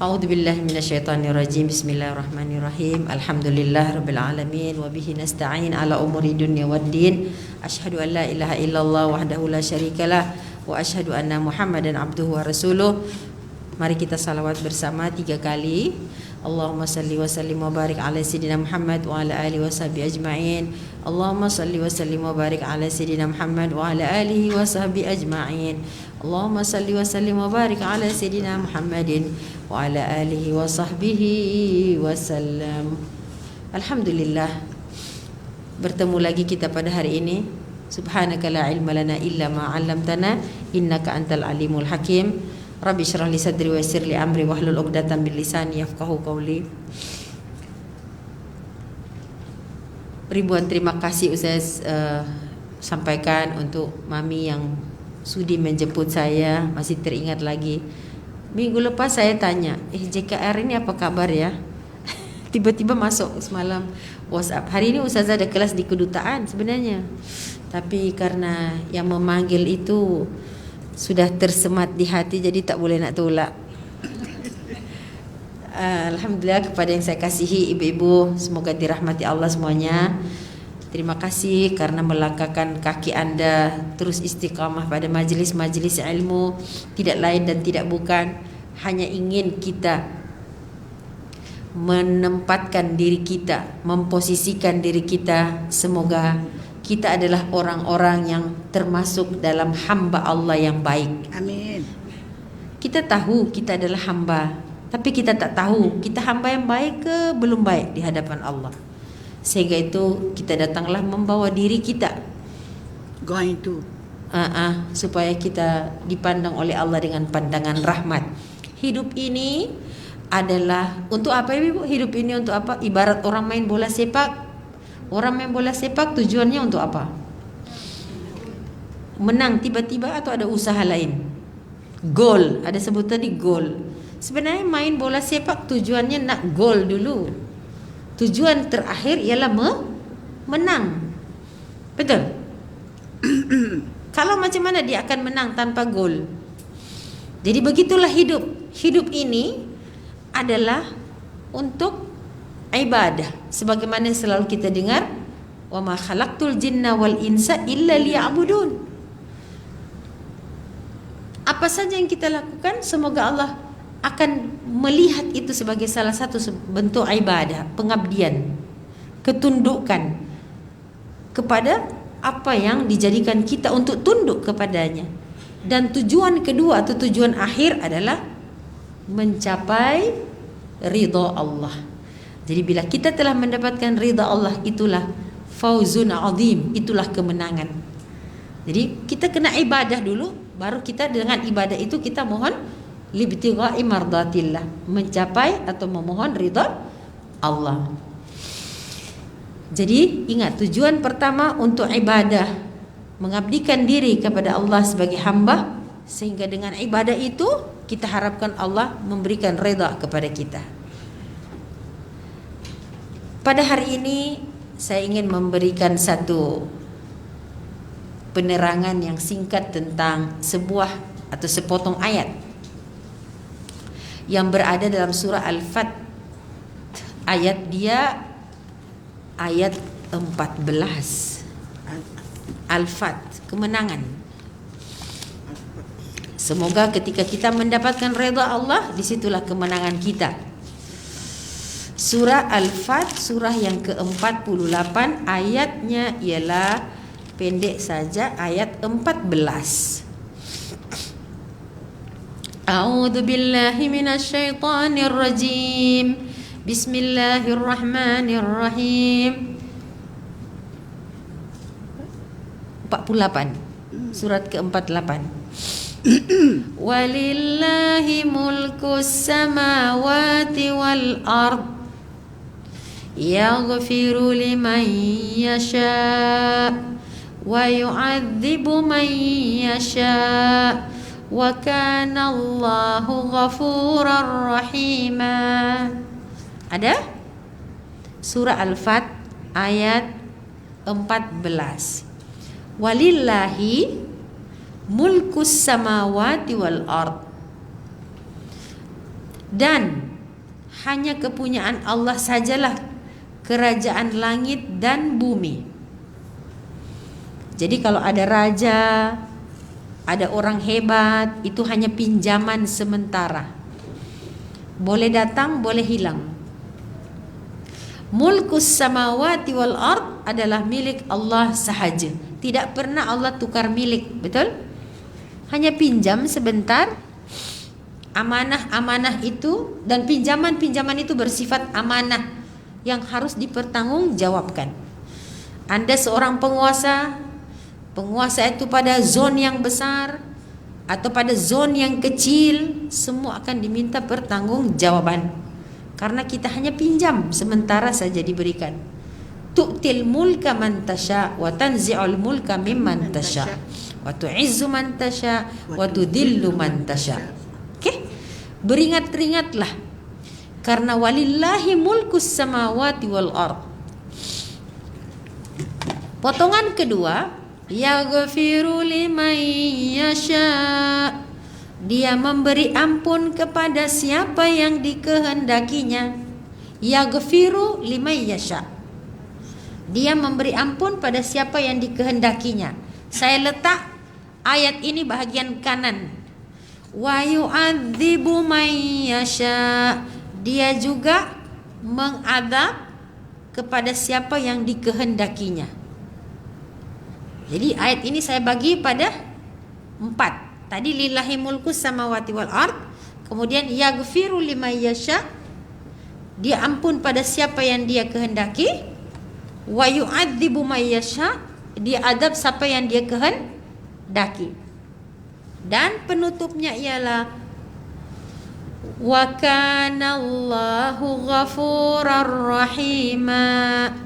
A'udzubillahi minasyaitonirrajim. Bismillahirrahmanirrahim. Alhamdulillahirabbil alamin wa bihi nasta'in ala umuri dunya waddin. Asyhadu an la ilaha illallah wahdahu la syarikalah wa asyhadu anna Muhammadan abduhu wa rasuluh. Mari kita salawat bersama 3 kali. Allahumma salli wa sallim wa barik ala sayyidina Muhammad wa ala alihi wa sahbihi ajma'in. Allahumma salli wa sallim wa barik ala sayyidina Muhammad wa ala alihi wa sahbihi ajma'in. Allahumma salli wa sallim wa barik ala sayyidina Muhammadin wa ala alihi wa sahbihi wasallam. Alhamdulillah, bertemu lagi kita pada hari ini. Subhanaka la ilma lana illa ma 'allamtana innaka antal alimul hakim. Rabbi syrah li sadri wa yassir li amri wahlul 'uqdatam min lisani yafqahu qawli. Ribuan terima kasih Ustaz sampaikan untuk Mami yang sudi menjemput saya. Masih teringat lagi. Minggu lepas saya tanya, JKR ini apa kabar ya? Tiba-tiba masuk semalam WhatsApp. Hari ini Ustazah ada kelas di kedutaan sebenarnya. Tapi karena yang memanggil itu sudah tersemat di hati, jadi tak boleh nak tolak. Alhamdulillah kepada yang saya kasihi ibu-ibu, semoga dirahmati Allah semuanya. Terima kasih karena melangkahkan kaki Anda terus istiqamah pada majlis-majlis ilmu. Tidak lain dan tidak bukan, hanya ingin kita menempatkan diri kita, memposisikan diri kita. Semoga kita adalah orang-orang yang termasuk dalam hamba Allah yang baik. Amin. Kita tahu kita adalah hamba, tapi kita tak tahu kita hamba yang baik ke belum baik di hadapan Allah. Sehingga itu kita datanglah membawa diri kita Going to supaya kita dipandang oleh Allah dengan pandangan rahmat. Hidup ini adalah untuk apa Ibu? Hidup ini untuk apa? Ibarat orang main bola sepak. Orang main bola sepak tujuannya untuk apa? Menang tiba-tiba atau ada usaha lain? Gol, ada sebutan di gol. Sebenarnya main bola sepak tujuannya nak gol dulu. Tujuan terakhir ialah menang. Betul? Kalau macam mana dia akan menang tanpa gol? Jadi begitulah hidup. Hidup ini adalah untuk ibadah. Sebagaimana selalu kita dengar, wa ma khalaqtul jinna wal insa illa liya'budun. Apa saja yang kita lakukan, semoga Allah akan melihat itu sebagai salah satu bentuk ibadah, pengabdian, ketundukan kepada apa yang dijadikan kita untuk tunduk kepadanya. Dan tujuan kedua atau tujuan akhir adalah mencapai ridha Allah. Jadi bila kita telah mendapatkan ridha Allah, itulah fauzun azim, itulah kemenangan. Jadi kita kena ibadah dulu, baru kita dengan ibadah itu kita mohon libtigha'i mardatillah, mencapai atau memohon ridha Allah. Jadi ingat, tujuan pertama untuk ibadah, mengabdikan diri kepada Allah sebagai hamba, sehingga dengan ibadah itu kita harapkan Allah memberikan ridha kepada kita. Pada hari ini saya ingin memberikan satu penerangan yang singkat tentang sebuah atau sepotong ayat yang berada dalam surah Al-Fat. Ayat 14. Al-Fat, kemenangan. Semoga ketika kita mendapatkan redha Allah, disitulah kemenangan kita. Surah Al-Fat, surah yang ke-48, ayatnya ialah pendek saja, ayat 14. A'udzu billahi minasyaitonir rajim. Bismillahirrahmanirrahim. 48, surat ke-48. Walillahi mulkus samawati wal ard yaghfiru liman yasha wa yu'adzibu man yasha wa kana Allahu ghafurar rahima. Ada? Surah Al-Fat ayat 14. Walillahi mulkus samawati wal ard. Dan hanya kepunyaan Allah sajalah kerajaan langit dan bumi. Jadi kalau ada raja, ada orang hebat, itu hanya pinjaman sementara. Boleh datang, boleh hilang. Mulkus samawati wal ard adalah milik Allah sahaja. Tidak pernah Allah tukar milik, betul? Hanya pinjam sebentar. Amanah-amanah itu dan pinjaman-pinjaman itu bersifat amanah yang harus dipertanggungjawabkan. Anda seorang penguasa, penguasa itu pada zon yang besar atau pada zon yang kecil, semua akan diminta pertanggungjawaban. Karena kita hanya pinjam sementara saja diberikan. Tu'til mulka man tasha wa tanzi'ul mulka mimman tasha wa tu'izzu man tasha wa tudhillu man tasha. Oke? Beringat-ingatlah karena walillahi mulkus samawati wal ard. Potongan kedua, yaghfiru liman yasha. Dia memberi ampun kepada siapa yang dikehendakinya. Yaghfiru liman yasha. Dia memberi ampun pada siapa yang dikehendakinya. Saya letak ayat ini bahagian kanan. Wa yu'adzibu man yasha. Dia juga mengadab kepada siapa yang dikehendakinya. Jadi ayat ini saya bagi pada 4. Tadi lillahi mulkus samawati wal ard. Kemudian yaghfiru liman yasha. Dia ampun pada siapa yang dia kehendaki. Wa yu'adzibu man yasha. Dia adab siapa yang dia kehendaki. Dan penutupnya ialah wa kana Allahu ghafurar rahima.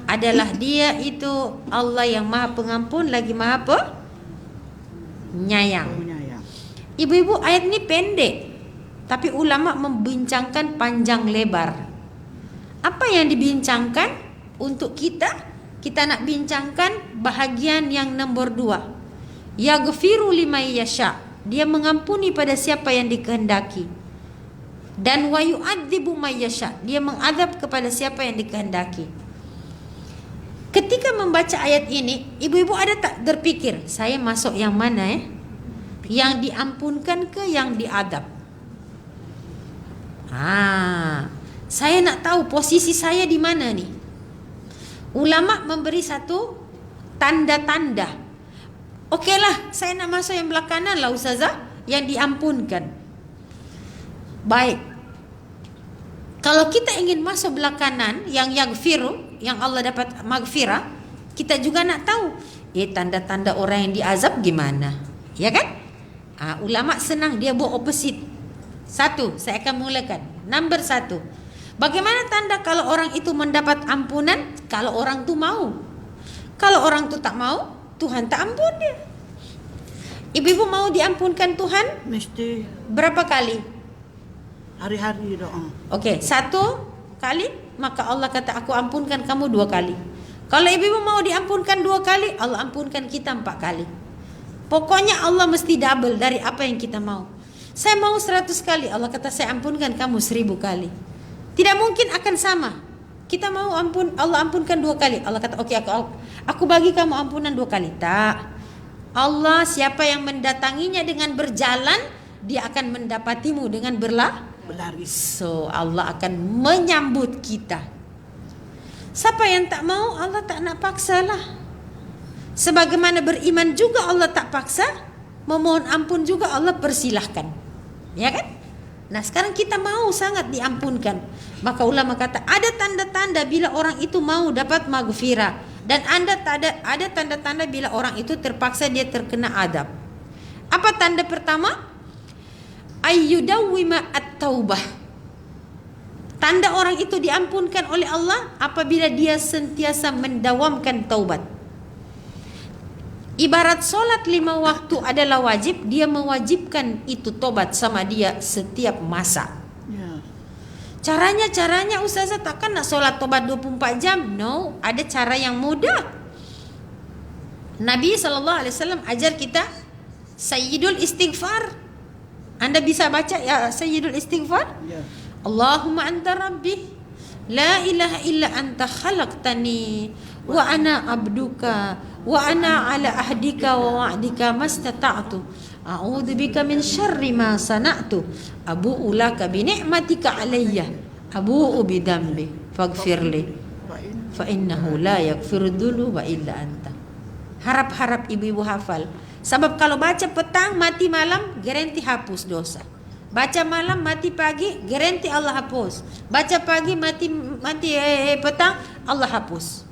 Adalah dia itu Allah yang Maha Pengampun lagi Maha Penyayang. Ibu-ibu, ayat ini pendek, tapi ulama membincangkan panjang lebar. Apa yang dibincangkan untuk kita? Kita nak bincangkan bahagian yang nombor 2. Yaghfiru liman yasha. Dia mengampuni pada siapa yang dikehendaki. Dan wa yu'adzibu man yasha. Dia mengadab kepada siapa yang dikehendaki. Ketika membaca ayat ini, ibu-ibu ada tak terpikir, saya masuk yang mana ya? Yang diampunkan ke yang diadab? Saya nak tahu posisi saya di mana nih. Ulama memberi satu tanda-tanda. Okeylah, saya nak masuk yang belah kanan lah Ustazah, yang diampunkan. Baik. Kalau kita ingin masuk belah kanan, yang yaghfiru, yang Allah dapat maghfirah, kita juga nak tahu, tanda-tanda orang yang diazab gimana? Ya kan? Ulama senang, dia buat opposite. 1, saya akan mulakan. Number 1. Bagaimana tanda kalau orang itu mendapat ampunan? Kalau orang tu mau. Kalau orang tu tak mau, Tuhan tak ampun dia. Ibu-ibu mau diampunkan Tuhan? Mesti berapa kali? hari-hari doa. Okey, 1 kali, maka Allah kata aku ampunkan kamu 2 kali. Kalau ibu-ibu mau diampunkan 2 kali, Allah ampunkan kita 4 kali. Pokoknya Allah mesti double dari apa yang kita mau. Saya mau 100 kali, Allah kata saya ampunkan kamu 1000 kali. Tidak mungkin akan sama. Kita mau Allah ampunkan 2 kali. Allah kata okey, aku bagi kamu ampunan 2 kali. Tak. Allah siapa yang mendatanginya dengan berjalan, dia akan mendapatimu dengan berlari. So Allah akan menyambut kita. Siapa yang tak mau, Allah tak nak paksalah. Sebagaimana beriman juga Allah tak paksa, memohon ampun juga Allah persilahkan. Ya kan? Nah sekarang kita mau sangat diampunkan. Maka ulama kata ada tanda-tanda bila orang itu mau dapat maghfirah. Dan ada tanda-tanda bila orang itu terpaksa dia terkena adab. Apa tanda pertama? Ayyudawwima at-taubah. Tanda orang itu diampunkan oleh Allah apabila dia sentiasa mendawamkan taubat. Ibarat solat 5 waktu adalah wajib, dia mewajibkan itu tobat sama dia setiap masa. Caranya Ustazah takkan nak solat tobat 24 jam. No, ada cara yang mudah. Nabi SAW ajar kita Sayyidul Istighfar. Anda bisa baca ya Sayyidul Istighfar? Allahumma anta rabbi la ilaha illa anta khalaqtani wa ana abduka wa ana ala ahdika wa wa'dika mastata'tu a'udzu bika min syarri ma sana'tu abu'u laka bi ni'matika alayya abu'u bi dambi faghfirli fa innahu la yaghfiru dzunuba illa anta. Harap-harap ibu-ibu hafal. Sebab kalau baca petang mati malam garanti hapus dosa. Baca malam mati pagi garanti Allah hapus. Baca pagi mati petang Allah hapus.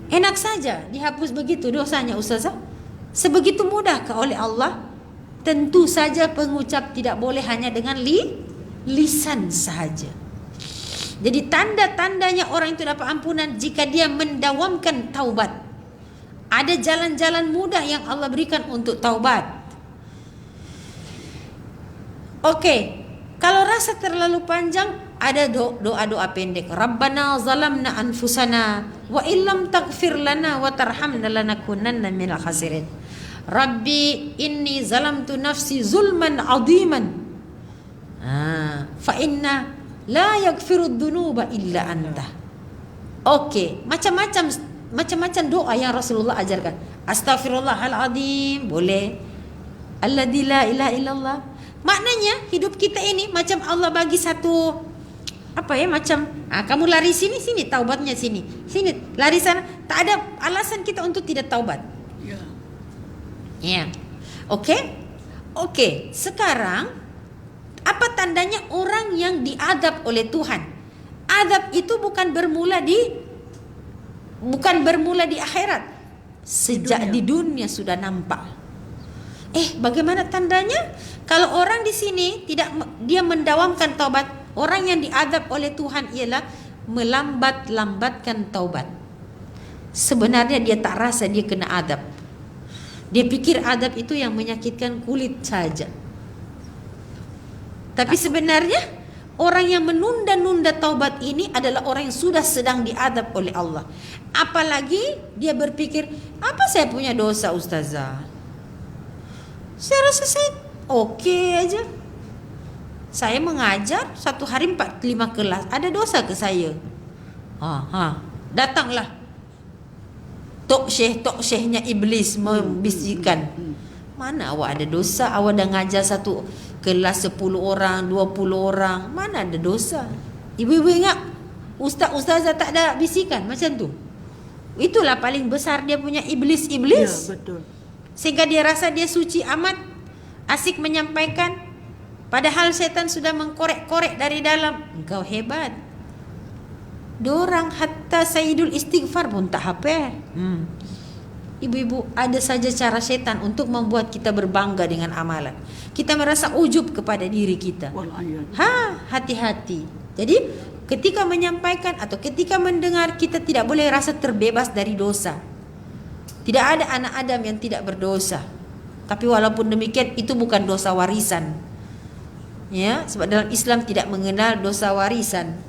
Enak saja dihapus begitu dosanya ustazah. Sebegitu mudahkah oleh Allah? Tentu saja pengucap tidak boleh hanya dengan lisan sahaja. Jadi tanda-tandanya orang itu dapat ampunan jika dia mendawamkan taubat. Ada jalan-jalan mudah yang Allah berikan untuk taubat. Oke, kalau rasa terlalu panjang ada doa-doa pendek. Rabbana zalamna anfusana wa illam taghfir lana wa tarhamna lanakunanna minal khasirin. Rabbi inni zalamtu nafsi zulman aziman. Fa inna la yaghfiru dzunuba illa anta. Oke, macam-macam doa yang Rasulullah ajarkan. Astaghfirullahaladzim boleh. Alladzi la ilaha illallah. Maknanya hidup kita ini macam Allah bagi satu macam kamu lari sini taubatnya sini lari sana. Tak ada alasan kita untuk tidak taubat. Ya. Oke. Sekarang apa tandanya orang yang diadab oleh Tuhan? Adab itu bukan bermula di akhirat. Sejak di dunia sudah nampak. Bagaimana tandanya? Kalau orang di sini dia mendawamkan taubat, orang yang diadab oleh Tuhan ialah melambat-lambatkan taubat. Sebenarnya dia tak rasa dia kena adab. Dia pikir adab itu yang menyakitkan kulit saja. Tapi sebenarnya orang yang menunda-nunda taubat ini adalah orang yang sudah sedang diadab oleh Allah. Apalagi dia berpikir, apa saya punya dosa ustazah? Saya rasa saya oke aja. Saya mengajar 1 hari 45 kelas. Ada dosa ke saya? Datanglah tok syekhnya iblis membisikkan. Mana awak ada dosa? Awak dah ngajar 1 kelas 10 orang, 20 orang. Mana ada dosa? Ibu-ibu ingat ustazah tak ada bisikan macam tu. Itulah paling besar dia punya iblis. Ya, betul. Sehingga dia rasa dia suci amat, asik menyampaikan. Padahal setan sudah mengkorek-korek dari dalam. Engkau hebat. Dorang hatta Sayyidul Istighfar pun tak hafal. Ibu-ibu, ada saja cara setan untuk membuat kita berbangga dengan amalan. Kita merasa ujub kepada diri kita. Hati-hati. Jadi ketika menyampaikan atau ketika mendengar, kita tidak boleh rasa terbebas dari dosa. Tidak ada anak Adam yang tidak berdosa. Tapi walaupun demikian itu bukan dosa warisan. Ya, sebab dalam Islam tidak mengenal dosa warisan.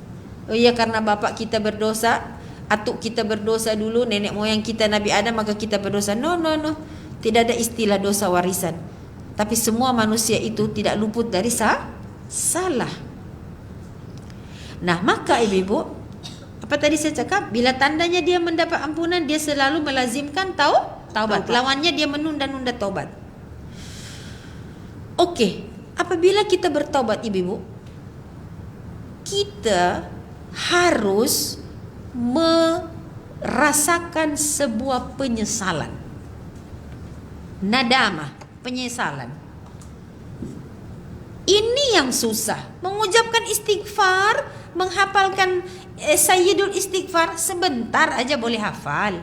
Karena bapak kita berdosa, atuk kita berdosa dulu, nenek moyang kita Nabi Adam, maka kita berdosa. No. Tidak ada istilah dosa warisan. Tapi semua manusia itu tidak luput dari salah. Nah, maka ibu-ibu, apa tadi saya cakap? Bila tandanya dia mendapat ampunan, dia selalu melazimkan taubat. Lawannya dia menunda-nunda taubat. Oke, apabila kita bertaubat ibu-ibu, kita harus merasakan sebuah penyesalan. Nadamah, penyesalan. Ini yang susah. Mengucapkan istighfar, menghafalkan Sayyidul Istighfar sebentar aja boleh hafal.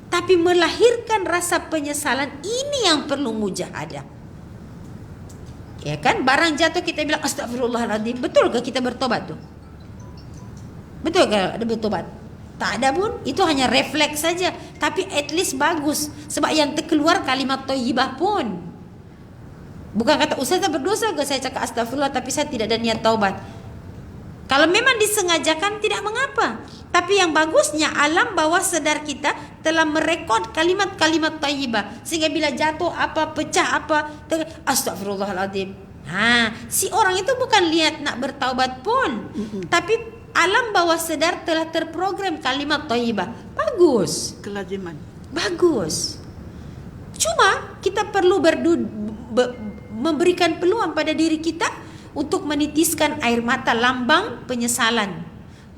Tapi melahirkan rasa penyesalan, ini yang perlu mujahadah. Ya kan, barang jatuh kita bilang astagfirullahaladzim. Betulkah kita bertobat tuh? Betul kalau ada bertobat? Tak ada pun, itu hanya refleks saja. Tapi at least bagus. Sebab yang terkeluar kalimat thayyibah pun. Bukan kata ustazah berdosa ke saya cakap astagfirullah tapi saya tidak ada niat taubat. Kalau memang disengajakan tidak mengapa. Tapi yang bagusnya alam bawah sadar kita telah merekod kalimat-kalimat thayyibah. Sehingga bila jatuh apa, pecah apa, astagfirullahaladzim. Si orang itu bukan lihat nak bertaubat pun, tapi alam bawah sadar telah terprogram kalimat thayyibah. Bagus. Kelaziman. Bagus. Cuma kita perlu memberikan peluang pada diri kita untuk menitiskan air mata, lambang penyesalan,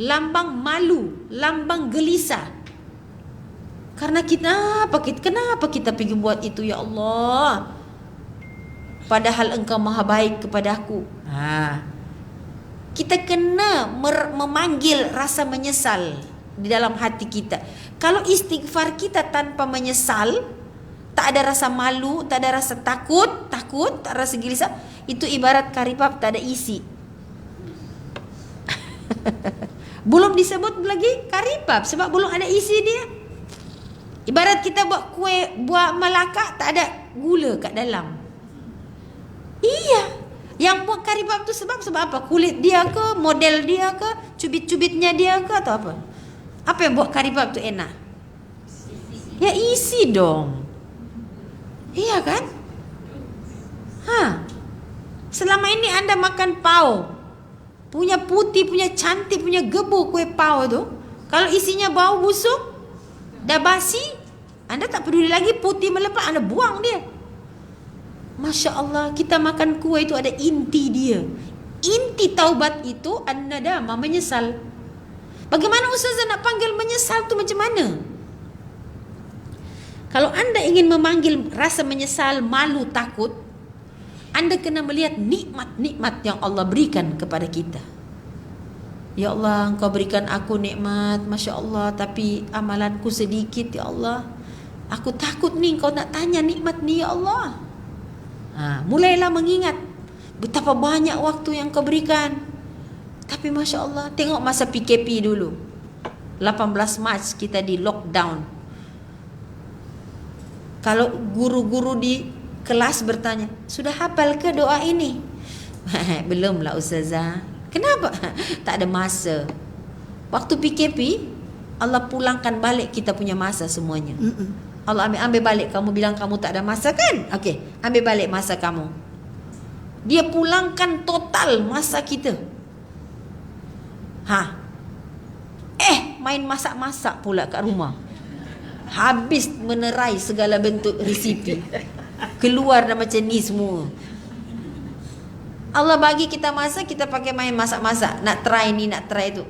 lambang malu, lambang gelisah. Karena kenapa kita pergi buat itu, ya Allah? Padahal Engkau maha baik kepada aku. Kita kena memanggil rasa menyesal di dalam hati kita. Kalau istighfar kita tanpa menyesal, tak ada rasa malu, tak ada rasa takut, tak ada rasa gelisah, itu ibarat karipap tak ada isi. Belum disebut lagi karipap sebab belum ada isi dia. Ibarat kita buat kuih, buat malaka, tak ada gula kat dalam. Iya. Yang buat karipap tu sebab apa? Kulit dia ke, model dia ke, cubit-cubitnya dia ke, atau apa? Apa yang buat karipap tu enak? Ya isi dong. Iya kan? Selama ini anda makan pau, punya putih, punya cantik, punya gebu kue pau tu, kalau isinya bau busuk, dah basi, anda tak peduli lagi putih melepas, anda buang dia. Masya Allah, kita makan kuih itu ada inti dia. Inti taubat itu an-nadamah, menyesal. Bagaimana ustazah nak panggil menyesal tu macam mana? Kalau anda ingin memanggil rasa menyesal, malu, takut, anda kena melihat nikmat-nikmat yang Allah berikan kepada kita. Ya Allah, Engkau berikan aku nikmat, Masya Allah, tapi amalanku sedikit, ya Allah. Aku takut ni Engkau nak tanya nikmat ni, ya Allah. Mulailah mengingat betapa banyak waktu yang Kau berikan. Tapi Masya Allah, tengok masa PKP dulu, 18 Mac kita di lockdown. Kalau guru-guru di kelas bertanya, sudah hafal ke doa ini? Belum lah ustazah. Kenapa? Tak ada masa. Waktu PKP, Allah pulangkan balik kita punya masa semuanya. Allah ambil balik. Kamu bilang kamu tak ada masa kan? Okey, ambil balik masa kamu. Dia pulangkan total masa kita. Main masak-masak pula kat rumah. Habis menerai segala bentuk resipi. Keluar dah macam ni semua. Allah bagi kita masa, kita pakai main masak-masak. Nak try ni, nak try tu.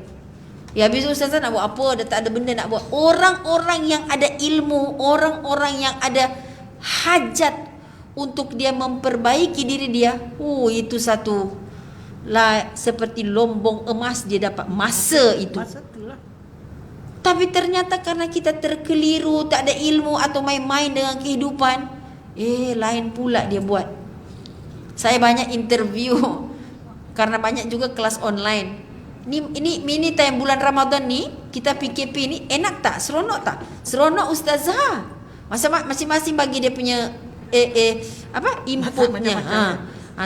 Ya habis ustazah nak buat apa? Dah tak ada benda nak buat. Orang-orang yang ada ilmu, orang-orang yang ada hajat untuk dia memperbaiki diri dia, itu satu lah, seperti lombong emas dia dapat masa itu. Masa itulah. Tapi ternyata karena kita terkeliru, tak ada ilmu atau main-main dengan kehidupan, lain pula dia buat. Saya banyak interview karena banyak juga kelas online. Ini time bulan Ramadan ni, kita PKP ni, enak tak? Seronok tak? Seronok ustazah. Masing-masing bagi dia punya inputnya.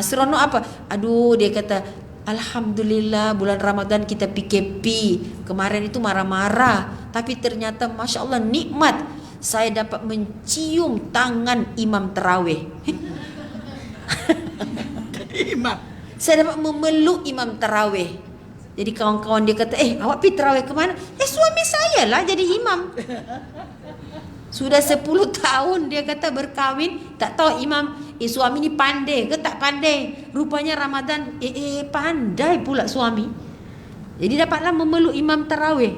Seronok apa? Aduh, dia kata, alhamdulillah bulan Ramadan kita PKP. Kemarin itu marah-marah, tapi ternyata Masya Allah nikmat. Saya dapat mencium tangan imam tarawih. Imam. Saya dapat memeluk imam tarawih. Jadi kawan-kawan dia kata, awak pergi tarawih ke mana? Suami saya lah jadi imam. Sudah 10 tahun dia kata berkahwin, tak tahu imam, suami ni pandai ke tak pandai. Rupanya Ramadan, pandai pula suami. Jadi dapatlah memeluk imam tarawih.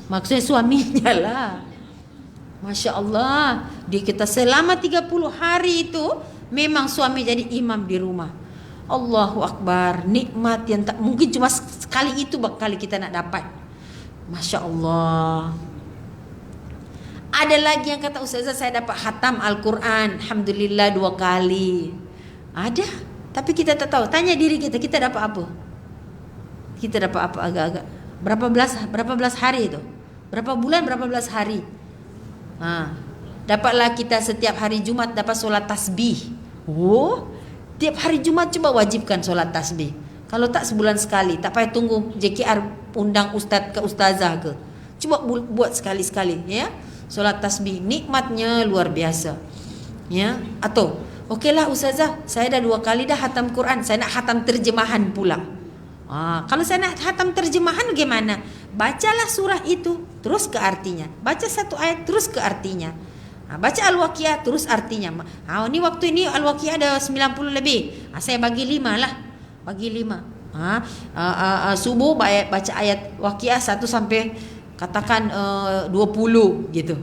Maksudnya suaminya lah. Masya Allah. Dia kata selama 30 hari itu memang suami jadi imam di rumah. Allahu Akbar. Nikmat yang tak mungkin cuma sekali itu kali kita nak dapat. Masya Allah. Ada lagi yang kata, ustazah saya dapat khatam Al-Quran, alhamdulillah 2 kali. Ada. Tapi kita tak tahu. Tanya diri kita, kita dapat apa? Kita dapat apa agak-agak? Berapa belas hari itu? Berapa bulan, berapa belas hari? Dapatlah kita setiap hari Jumat dapat solat tasbih. Tiap hari Jumat cuba wajibkan solat tasbih. Kalau tak sebulan sekali, tak payah tunggu JKR undang ustaz ke ustazah ke. Cuba buat sekali-sekali, ya. Solat tasbih nikmatnya luar biasa. Ya, atau Okeylah ustazah, saya dah 2 kali dah khatam Quran, saya nak khatam terjemahan pula. Kalau saya nak khatam terjemahan bagaimana? Bacalah surah itu terus ke artinya. Baca satu ayat terus ke artinya. Baca Al-Waqiah terus artinya. Ni waktu ini Al-Waqiah ada 90 lebih. Saya bagi 5 lah. Bagi 5. Subuh baca ayat Waqiah 1 sampai katakan 20 gitu.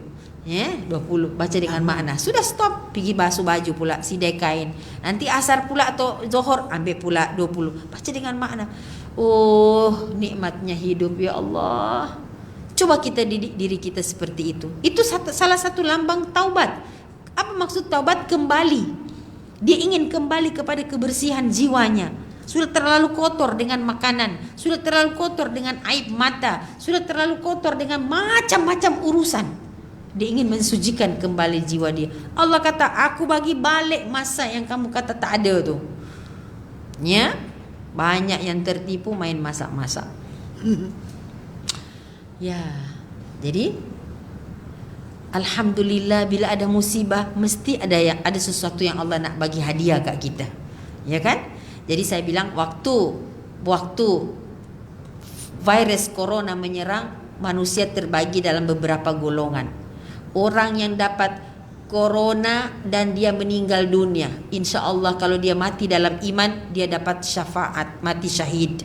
20 baca dengan makna. Sudah stop, pergi basuh baju pula, sidai kain. Nanti asar pula atau zuhur ambil pula 20. Baca dengan makna. Oh, nikmatnya hidup ya Allah. Coba kita didik diri kita seperti itu. Itu salah satu lambang taubat. Apa maksud taubat? Kembali. Dia ingin kembali kepada kebersihan jiwanya. Sudah terlalu kotor dengan makanan, sudah terlalu kotor dengan aib mata, sudah terlalu kotor dengan macam-macam urusan. Dia ingin mensucikan kembali jiwa dia. Allah kata, aku bagi balik masa yang kamu kata tak ada tu. Ya, banyak yang tertipu main masak-masak. Ya, jadi alhamdulillah bila ada musibah mesti ada sesuatu yang Allah nak bagi hadiah kat kita. Ya kan? Jadi saya bilang waktu virus corona menyerang, manusia terbagi dalam beberapa golongan. Orang yang dapat corona dan dia meninggal dunia, insya Allah kalau dia mati dalam iman, dia dapat syafaat, mati syahid.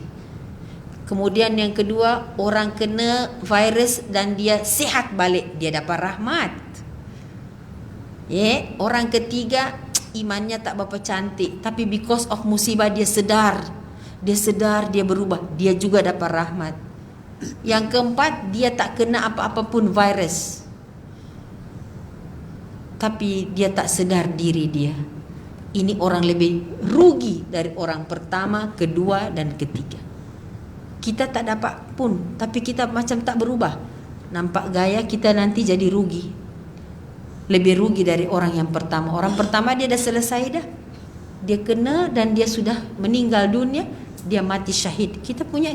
Kemudian yang kedua, orang kena virus dan dia sehat balik, dia dapat rahmat. Orang ketiga, imannya tak berapa cantik, tapi because of musibah dia sedar, dia berubah, dia juga dapat rahmat. Yang keempat, dia tak kena apa-apa pun virus, tapi dia tak sedar diri dia. Ini orang lebih rugi dari orang pertama, kedua dan ketiga. Kita tak dapat pun, tapi kita macam tak berubah. Nampak gaya kita nanti jadi rugi. Lebih rugi dari orang yang pertama. Orang pertama dia dah selesai dah. Dia kena dan dia sudah meninggal dunia, dia mati syahid. Kita punya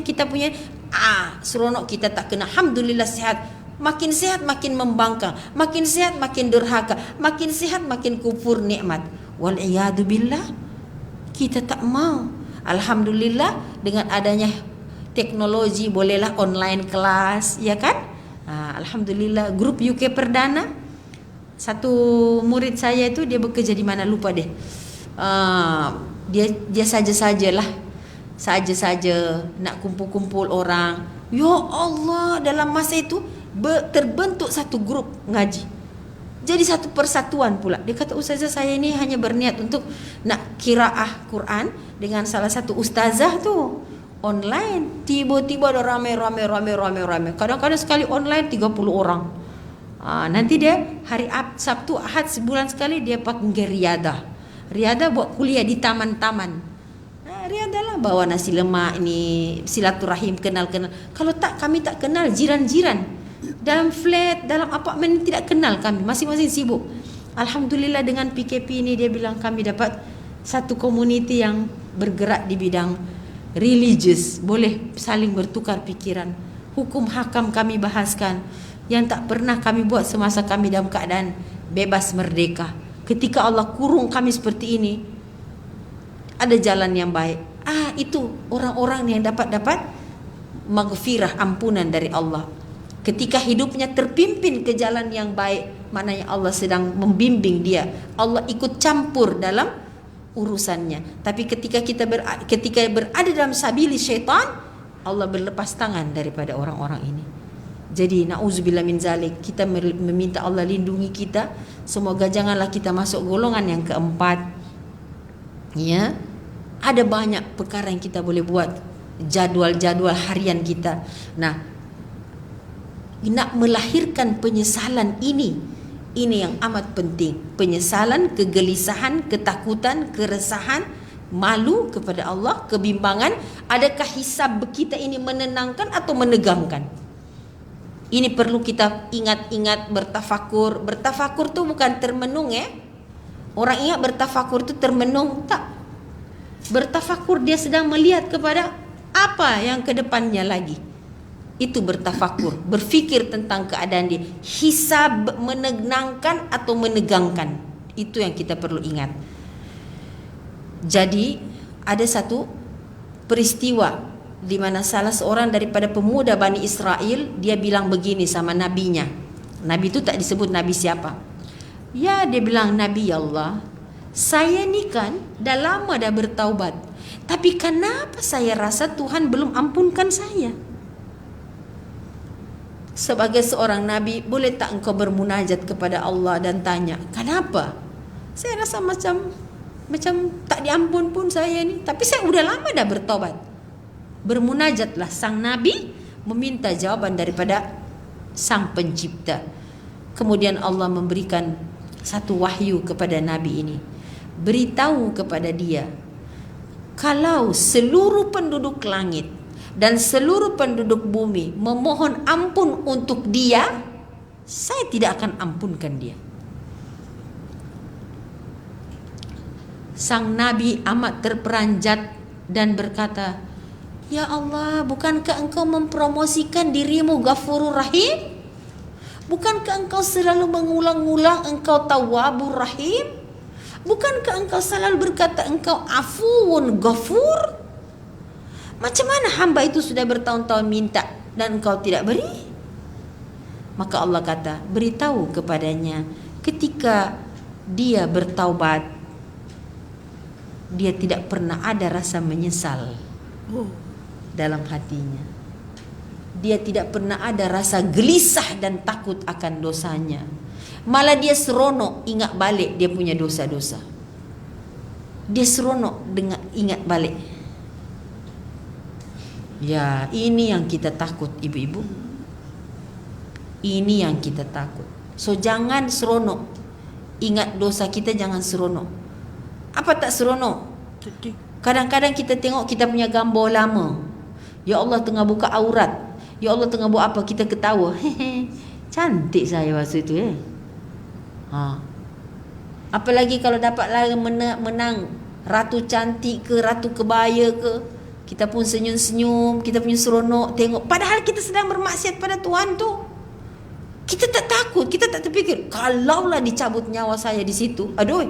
seronok kita tak kena. Alhamdulillah sehat. Makin sehat makin membangkang, makin sehat makin durhaka, makin sehat makin kufur nikmat. Wal iyadu billah. Kita tak mau. Alhamdulillah dengan adanya teknologi bolehlah online kelas, ya kan? Alhamdulillah grup UK Perdana. Satu murid saya itu dia bekerja di mana lupa deh. Dia saja-sajalah. Saja-saja nak kumpul-kumpul orang. Ya Allah, dalam masa itu terbentuk satu grup ngaji. Jadi satu persatuan pula. Dia kata, ustazah saya ini hanya berniat untuk nak qiraah Quran dengan salah satu ustazah tu online. Tiba-tiba ada ramai. Kadang-kadang sekali online 30 orang. Nanti dia hari Sabtu Ahad sebulan sekali dia pakai riadah buat kuliah di taman-taman. Riadah lah, bawa nasi lemak ini, silaturahim, kenal. Kalau tak, kami tak kenal jiran-jiran dalam flat, dalam apartmen tidak kenal kami, masing-masing sibuk. Alhamdulillah dengan PKP ini dia bilang kami dapat satu community yang bergerak di bidang religious, boleh saling bertukar pikiran. Hukum hakam kami bahaskan yang tak pernah kami buat semasa kami dalam keadaan bebas merdeka. Ketika Allah kurung kami seperti ini, ada jalan yang baik. Itu orang-orang yang dapat maghfirah, ampunan dari Allah. Ketika hidupnya terpimpin ke jalan yang baik, maknanya Allah sedang membimbing dia. Allah ikut campur dalam urusannya. Tapi ketika berada dalam sabili syaitan, Allah berlepas tangan daripada orang-orang ini. Jadi na'udzubillah min zalik, kita meminta Allah lindungi kita. Semoga janganlah kita masuk golongan yang keempat. Ya, ada banyak perkara yang kita boleh buat, jadual harian kita. Nah, nak melahirkan penyesalan ini yang amat penting. Penyesalan, kegelisahan, ketakutan, keresahan, malu kepada Allah, kebimbangan. Adakah hisab kita ini menenangkan atau menegangkan? Ini perlu kita ingat-ingat, bertafakur. Bertafakur tu bukan termenung ya. Orang ingat bertafakur tu termenung, tak. Bertafakur dia sedang melihat kepada apa yang ke depannya lagi. Itu bertafakur, berfikir tentang keadaan dia. Hisab menenangkan atau menegangkan. Itu yang kita perlu ingat. Jadi ada satu peristiwa di mana salah seorang daripada pemuda Bani Israel, dia bilang begini sama nabinya. Nabi itu tak disebut nabi siapa. Ya, dia bilang, Nabi Allah, saya ni kan dah lama dah bertaubat, tapi kenapa saya rasa Tuhan belum ampunkan saya? Sebagai seorang nabi, boleh tak engkau bermunajat kepada Allah dan tanya, kenapa? Saya rasa macam tak diampun pun saya ni, tapi saya udah lama dah bertaubat. Bermunajatlah sang nabi, meminta jawaban daripada sang pencipta. Kemudian Allah memberikan satu wahyu kepada nabi ini. Beritahu kepada dia, kalau seluruh penduduk langit dan seluruh penduduk bumi memohon ampun untuk dia, saya tidak akan ampunkan dia. Sang nabi amat terperanjat dan berkata, ya Allah, bukankah engkau mempromosikan dirimu Ghafurur Rahim? Bukankah engkau selalu mengulang-ulang engkau Tawwabur Rahim? Bukankah engkau selalu berkata engkau Afuwun Ghafur? Macam mana hamba itu sudah bertahun-tahun minta dan engkau tidak beri? Maka Allah kata, beritahu kepadanya, ketika dia bertaubat, dia tidak pernah ada rasa menyesal dalam hatinya. Dia tidak pernah ada rasa gelisah dan takut akan dosanya. Malah dia seronok ingat balik dia punya dosa-dosa. Dia seronok dengan ingat balik. Ya, ini yang kita takut, ibu-ibu. Ini yang kita takut. So jangan seronok ingat dosa kita, jangan seronok. Apa tak seronok? Kadang-kadang kita tengok kita punya gambar lama. Ya Allah tengah buka aurat. Ya Allah tengah buat apa, kita ketawa. Cantik saya masa itu Apalagi kalau dapat lagi menang ratu cantik ke, ratu kebaya ke, kita pun senyum-senyum, kita punya seronok tengok. Padahal kita sedang bermaksiat pada Tuhan tu. Kita tak takut, kita tak terfikir, kalaulah dicabut nyawa saya di situ, aduh.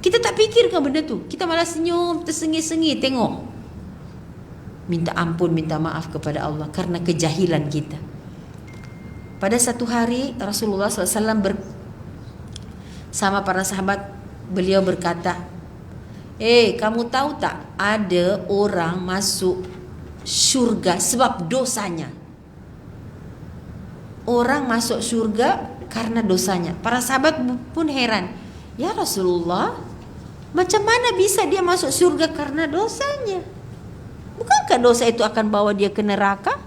Kita tak fikirkan benda tu. Kita malah senyum, tersengi-sengi tengok. Minta ampun, minta maaf kepada Allah karena kejahilan kita. Pada satu hari Rasulullah SAW sama para sahabat, beliau berkata, kamu tahu tak, ada orang masuk syurga sebab dosanya. Orang masuk syurga karena dosanya. Para sahabat pun heran, ya Rasulullah, macam mana bisa dia masuk syurga karena dosanya? Bukankah dosa itu akan bawa dia ke neraka?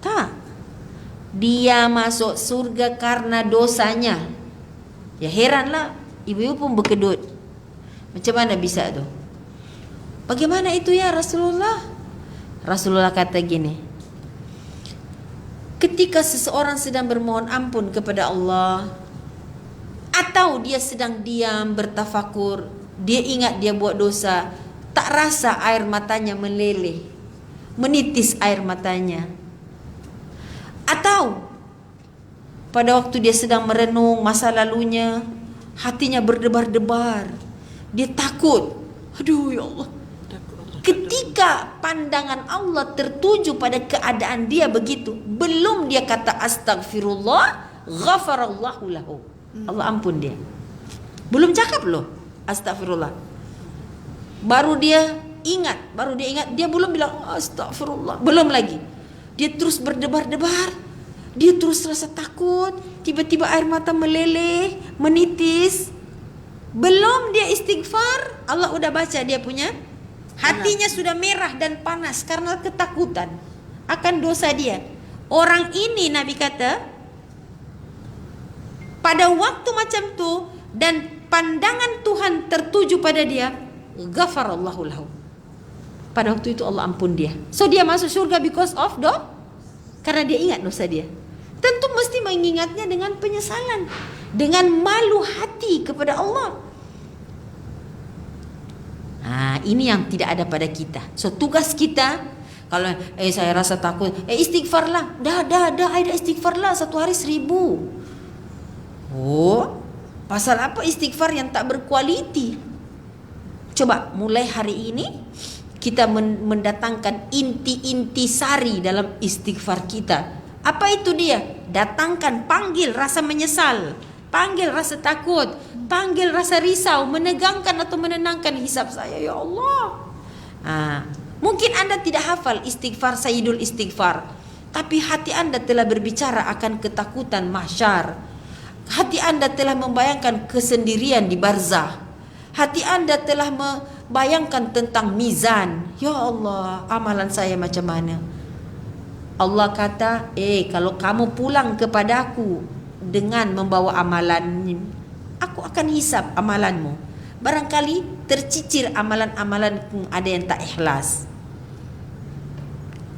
Tak. Dia masuk surga karena dosanya. Ya heranlah, ibu-ibu pun berkedut. Macam mana bisa tu? Bagaimana itu ya Rasulullah? Rasulullah kata gini, ketika seseorang sedang bermohon ampun kepada Allah, atau dia sedang diam bertafakur, dia ingat dia buat dosa, tak rasa air matanya meleleh, menitis air matanya. Atau pada waktu dia sedang merenung masa lalunya, hatinya berdebar-debar, dia takut, aduh ya Allah. Ketika pandangan Allah tertuju pada keadaan dia begitu, belum dia kata astagfirullah, ghafarallahu lahu, Allah ampun dia. Belum cakap loh astagfirullah. Baru dia ingat, dia belum bilang astagfirullah, belum lagi. Dia terus berdebar-debar, dia terus rasa takut, tiba-tiba air mata meleleh, menitis. Belum dia istighfar, Allah udah baca dia punya, hatinya sudah merah dan panas karena ketakutan akan dosa dia. Orang ini Nabi kata, pada waktu macam tu dan pandangan Tuhan tertuju pada dia, ghafarallahu lahu. Pada waktu itu Allah ampun dia. So dia masuk surga because of karena dia ingat dosa dia. Tentu mesti mengingatnya dengan penyesalan, dengan malu hati kepada Allah. Ini yang tidak ada pada kita. So tugas kita, kalau saya rasa takut, istighfarlah. Dah ada istighfarlah, 1 hari 1000. Pasal apa istighfar yang tak berkualiti? Coba mulai hari ini kita mendatangkan inti-inti sari dalam istighfar kita. Apa itu dia? Datangkan, panggil rasa menyesal, panggil rasa takut, panggil rasa risau, menegangkan atau menenangkan hisab saya ya Allah. Mungkin Anda tidak hafal istighfar Sayyidul Istighfar, tapi hati Anda telah berbicara akan ketakutan mahsyar. Hati Anda telah membayangkan kesendirian di barzah. Hati Anda telah membayangkan tentang mizan. Ya Allah, amalan saya macam mana? Allah kata, kalau kamu pulang kepadaku dengan membawa amalan, aku akan hisap amalanmu. Barangkali tercicir amalan-amalanku ada yang tak ikhlas.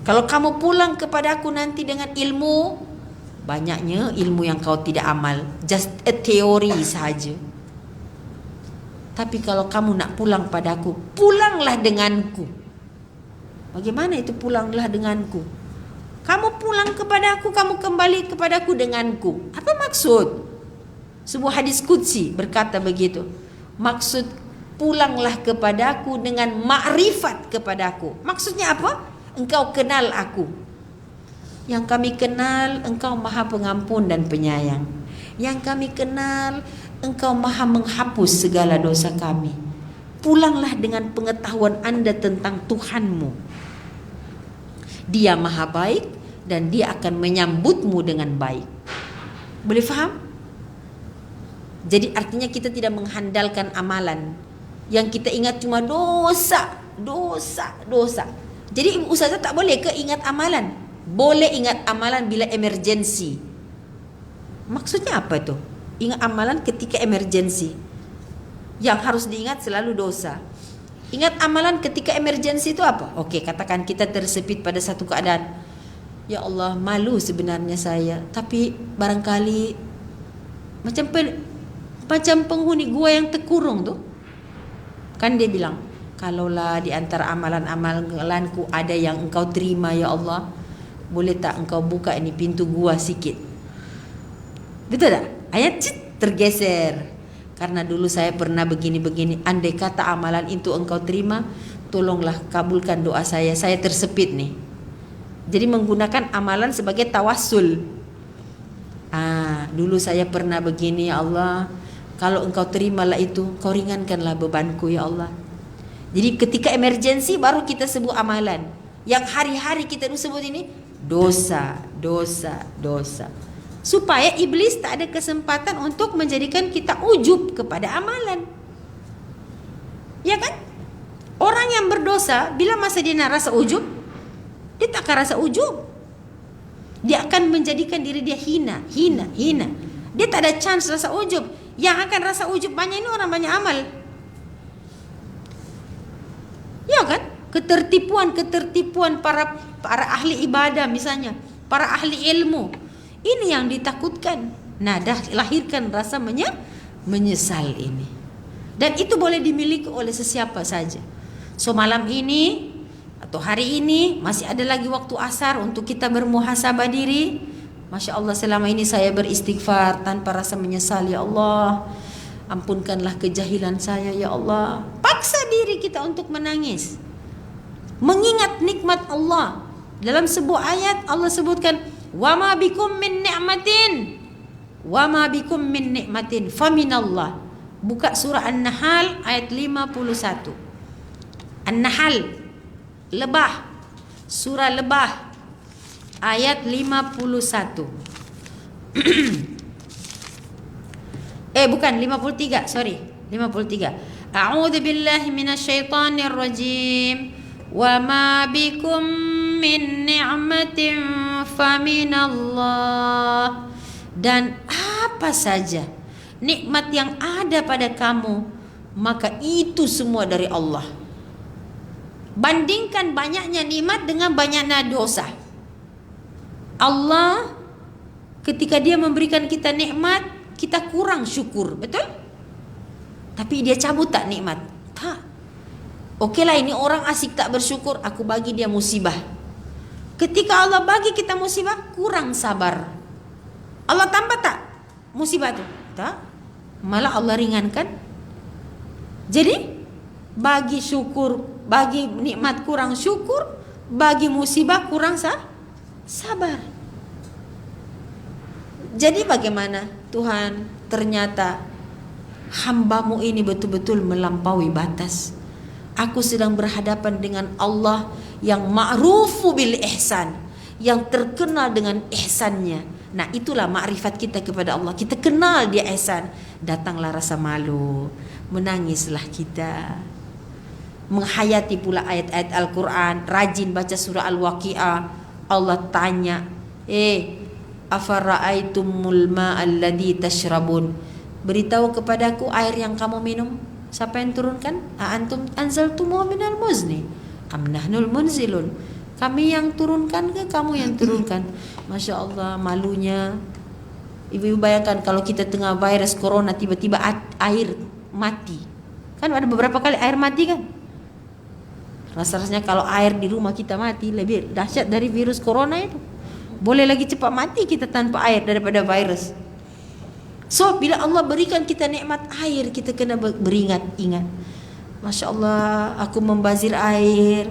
Kalau kamu pulang kepadaku nanti dengan ilmu, banyaknya ilmu yang kau tidak amal, just a theory sahaja. Tapi kalau kamu nak pulang padaku, pulanglah denganku. Bagaimana itu pulanglah denganku? Kamu pulang kepadaku, kamu kembali kepadaku denganku. Apa maksud? Sebuah hadis qudsi berkata begitu. Maksud pulanglah kepadaku dengan makrifat kepadaku. Maksudnya apa? Engkau kenal aku. Yang kami kenal, engkau maha pengampun dan penyayang. Yang kami kenal, engkau maha menghapus segala dosa kami. Pulanglah dengan pengetahuan Anda tentang Tuhanmu. Dia maha baik dan dia akan menyambutmu dengan baik. Boleh faham? Jadi artinya kita tidak menghandalkan amalan. Yang kita ingat cuma dosa. Jadi ustazah tak boleh ke ingat amalan? Boleh ingat amalan bila emergensi. Maksudnya apa tu? Ingat amalan ketika emergensi. Yang harus diingat selalu dosa. Ingat amalan ketika emergensi itu apa? Okey, katakan kita tersepit pada satu keadaan. Ya Allah, malu sebenarnya saya, tapi barangkali macam penghuni gua yang terkurung tu. Kan dia bilang, kalaulah di antara amalan-amalanku ada yang engkau terima ya Allah, boleh tak engkau buka ini pintu gua sikit? Betul tak? Ayat tergeser. Karena dulu saya pernah begini-begini. Andai kata amalan itu engkau terima, tolonglah kabulkan doa saya. Saya tersepit nih. Jadi menggunakan amalan sebagai tawassul. Dulu saya pernah begini ya Allah. Kalau engkau terimalah itu, kau ringankanlah bebanku ya Allah. Jadi ketika emergensi baru kita sebut amalan. Yang hari-hari kita sebut ini dosa. Supaya iblis tak ada kesempatan untuk menjadikan kita ujub kepada amalan. Ya kan? Orang yang berdosa, bila masa dia nak rasa ujub, dia tak akan rasa ujub. Dia akan menjadikan diri dia hina. Dia tak ada chance rasa ujub. Yang akan rasa ujub banyak ini orang banyak amal. Ya kan? Ketertipuan para ahli ibadah misalnya, para ahli ilmu. Ini yang ditakutkan. Nah, dah lahirkan rasa menyesal ini. Dan itu boleh dimiliki oleh sesiapa saja. So malam ini atau hari ini masih ada lagi waktu asar untuk kita bermuhasabah diri. Masya Allah, selama ini saya beristighfar tanpa rasa menyesal. Ya Allah, ampunkanlah kejahilan saya ya Allah. Paksa diri kita untuk menangis, mengingat nikmat Allah. Dalam sebuah ayat Allah sebutkan, wa ma bikum min ni'matin faminallah. Buka surah An-Nahl ayat 51. An-Nahl, lebah, surah lebah ayat 51. Bukan 53, sorry, 53. A'udzu billahi minasyaitonir rajim. Wa ma bikum min ni'matin faminallah. Dan apa saja nikmat yang ada pada kamu, maka itu semua dari Allah. Bandingkan banyaknya nikmat dengan banyaknya dosa. Allah ketika dia memberikan kita nikmat, kita kurang syukur, betul? Tapi dia cabut tak nikmat? Tak. Okeylah, ini orang asyik tak bersyukur, aku bagi dia musibah. Ketika Allah bagi kita musibah, kurang sabar. Allah tambah tak musibah tu? Tak. Malah Allah ringankan. Jadi Bagi syukur, bagi nikmat kurang syukur, bagi musibah kurang sabar. Jadi bagaimana Tuhan, ternyata hambamu ini betul-betul melampaui batas. Aku sedang berhadapan dengan Allah yang ma'rufu bil ihsan, yang terkenal dengan ihsannya. Nah, itulah makrifat kita kepada Allah. Kita kenal dia ihsan. Datanglah rasa malu, menangislah kita. Menghayati pula ayat-ayat Al-Quran, rajin baca surah Al-Waqi'ah. Allah tanya, afara'aitumul ma'alladhi tashrabun, beritahu kepadaku air yang kamu minum, siapa yang turunkan? Antum anzaltumuhu minal muzni am nahnul munzilun, kami yang turunkan ke kamu yang turunkan? Masya Allah, malunya ibu-ibu. Bayangkan kalau kita tengah virus corona, tiba-tiba air mati. Kan ada beberapa kali air mati kan. Rasa-rasanya kalau air di rumah kita mati lebih dahsyat dari virus corona itu. Boleh lagi cepat mati kita tanpa air daripada virus. So, bila Allah berikan kita nikmat air, kita kena beringat-ingat. Masya Allah, aku membazir air.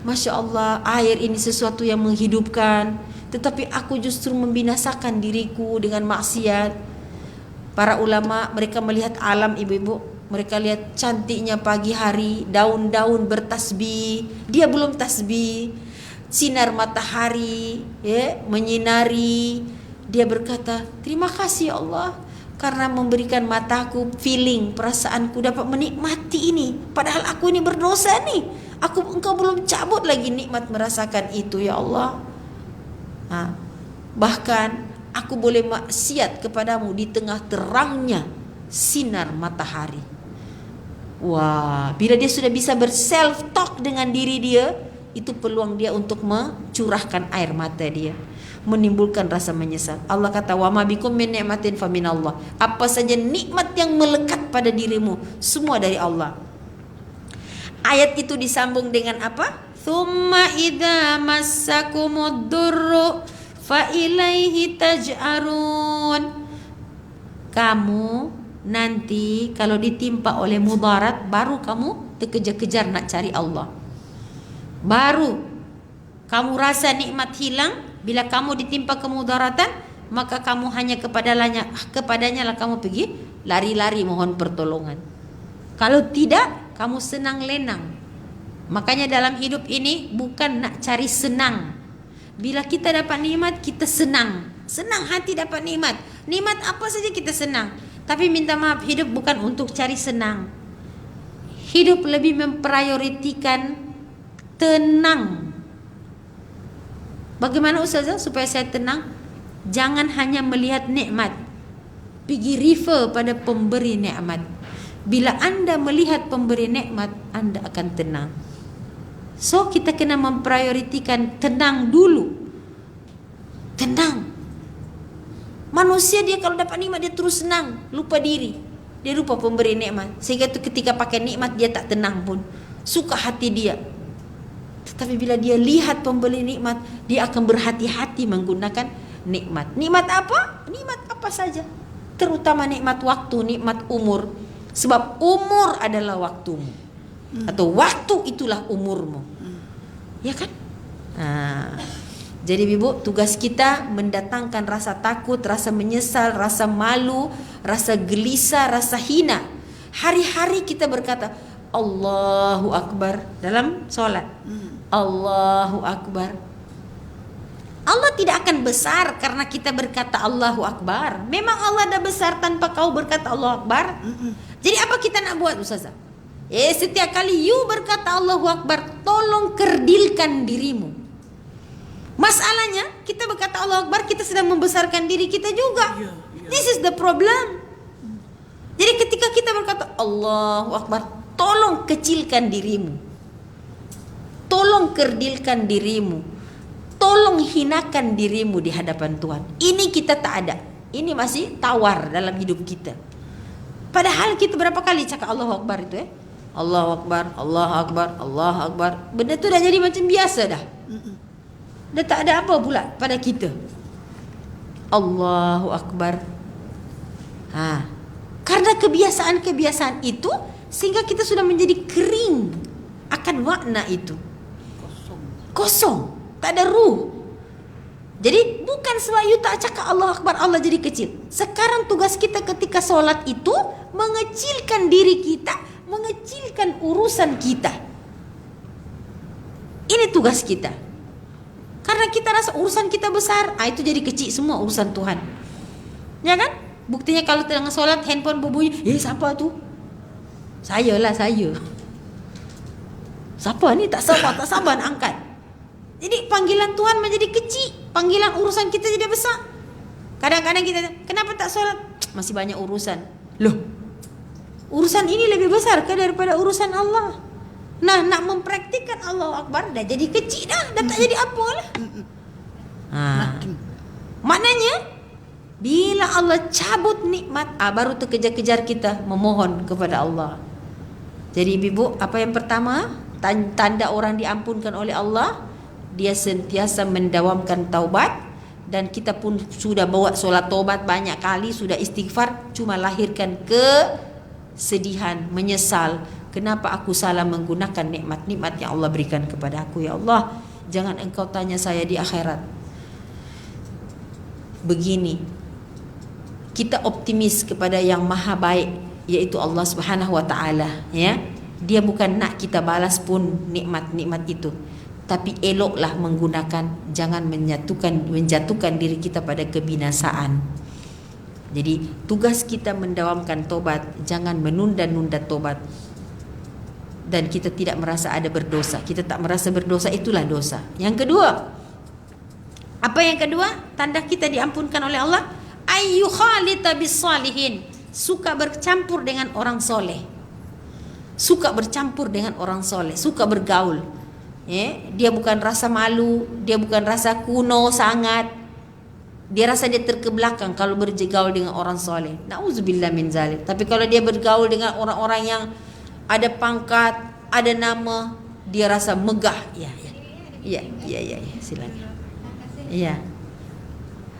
Masya Allah, air ini sesuatu yang menghidupkan. Tetapi aku justru membinasakan diriku dengan maksiat. Para ulama, mereka melihat alam, ibu-ibu. Mereka lihat cantiknya pagi hari, daun-daun bertasbih. Dia belum tasbih. Sinar matahari menyinari. Dia berkata, terima kasih ya Allah, karena memberikan mataku feeling, perasaanku dapat menikmati ini. Padahal aku ini berdosa nih. Engkau belum cabut lagi nikmat merasakan itu ya Allah. Bahkan aku boleh maksiat kepadamu di tengah terangnya sinar matahari. Wah, bila dia sudah bisa berself talk dengan diri dia, itu peluang dia untuk mencurahkan air mata dia, menimbulkan rasa menyesal. Allah kata, wa ma bikum min ni'matin fa minallah. Apa saja nikmat yang melekat pada dirimu, semua dari Allah. Ayat itu disambung dengan apa? Tsumma idza massakumud durru fa ilaihi taj'arun. Kamu nanti kalau ditimpa oleh mudarat, baru kamu terkejar-kejar nak cari Allah. Baru kamu rasa nikmat hilang. Bila kamu ditimpa kemudaratan, maka kamu hanya kepadanya lah kamu pergi lari-lari mohon pertolongan. Kalau tidak, kamu senang lenang. Makanya dalam hidup ini bukan nak cari senang. Bila kita dapat nikmat, kita senang. Senang hati dapat nikmat. Nikmat apa saja kita senang. Tapi minta maaf, hidup bukan untuk cari senang. Hidup lebih memprioritikan tenang. Bagaimana Ustazah supaya saya tenang? Jangan hanya melihat nikmat. Pergi refer pada pemberi nikmat. Bila anda melihat pemberi nikmat, anda akan tenang. So, kita kena memprioritikan tenang dulu. Tenang. Manusia dia kalau dapat nikmat dia terus senang, lupa diri. Dia lupa pemberi nikmat. Sehingga tu ketika pakai nikmat dia tak tenang pun. Suka hati dia. Tetapi bila dia lihat pemberi nikmat, dia akan berhati-hati menggunakan nikmat. Nikmat apa? Nikmat apa saja. Terutama nikmat waktu, nikmat umur. Sebab umur adalah waktumu. Atau waktu itulah umurmu. Ya kan? Jadi ibu, tugas kita mendatangkan rasa takut, rasa menyesal, rasa malu, rasa gelisah, rasa hina. Hari-hari kita berkata Allahu Akbar dalam solat. Allahu Akbar. Allah tidak akan besar karena kita berkata Allahu Akbar. Memang Allah dah besar tanpa kau berkata Allahu Akbar. Jadi apa kita nak buat Ustazah? Setiap kali you berkata Allahu Akbar, tolong kerdilkan dirimu. Masalahnya kita berkata Allahu Akbar, kita sedang membesarkan diri kita juga. This is the problem. Jadi ketika kita berkata Allahu Akbar, tolong kecilkan dirimu. Tolong kerdilkan dirimu. Tolong hinakan dirimu di hadapan Tuhan. Ini kita tak ada. Ini masih tawar dalam hidup kita. Padahal kita berapa kali cakap Allahu Akbar itu Allahu Akbar, Allahu Akbar, Allahu Akbar. Benda tu dah jadi macam biasa dah. Dah tak ada apa pula pada kita. Allahu Akbar. Karena kebiasaan-kebiasaan itu sehingga kita sudah menjadi kering akan makna itu. Kosong, tak ada ruh. Jadi bukan sebab you tak cakap Allah Akbar Allah jadi kecil. Sekarang tugas kita ketika solat itu mengecilkan diri kita, mengecilkan urusan kita. Ini tugas kita. Karena kita rasa urusan kita besar, itu jadi kecil semua urusan Tuhan. Ya kan? Buktinya kalau tengah solat handphone berbunyi, siapa tu? Saya lah, saya. Siapa ni? Tak sabar nak angkat. Jadi panggilan Tuhan menjadi kecil, panggilan urusan kita jadi besar. Kadang-kadang kita, kenapa tak solat? Masih banyak urusan. Loh, urusan ini lebih besar ke daripada urusan Allah? Nah, nak mempraktikkan Allah Akbar dah jadi kecil dah tak jadi apa lah. Maknanya bila Allah cabut nikmat, baru terkejar-kejar kita memohon kepada Allah. Jadi ibu, apa yang pertama? Tanda orang diampunkan oleh Allah, dia sentiasa mendawamkan taubat. Dan kita pun sudah bawa solat taubat banyak kali, sudah istighfar, cuma lahirkan kesedihan, menyesal. Kenapa aku salah menggunakan nikmat-nikmat yang Allah berikan kepada aku? Ya Allah, jangan engkau tanya saya di akhirat. Begini, kita optimis kepada yang maha baik, yaitu Allah Subhanahu wa taala, ya. Dia bukan nak kita balas pun nikmat-nikmat itu, tapi eloklah menggunakan, jangan menjatuhkan diri kita pada kebinasaan. Jadi tugas kita mendawamkan tobat, jangan menunda-nunda tobat. Dan kita tidak merasa ada berdosa. Kita tak merasa berdosa, itulah dosa. Yang kedua, apa yang kedua? Tanda kita diampunkan oleh Allah, ayyukhalita bis-salihin, suka bercampur dengan orang soleh. Suka bercampur dengan orang soleh, suka bergaul. Dia bukan rasa malu, dia bukan rasa kuno sangat. Dia rasa dia terkebelakang kalau bergaul dengan orang soleh. Nauzubillah min zalik. Tapi kalau dia bergaul dengan orang-orang yang ada pangkat, ada nama, dia rasa megah. Ya, silakan. Ya.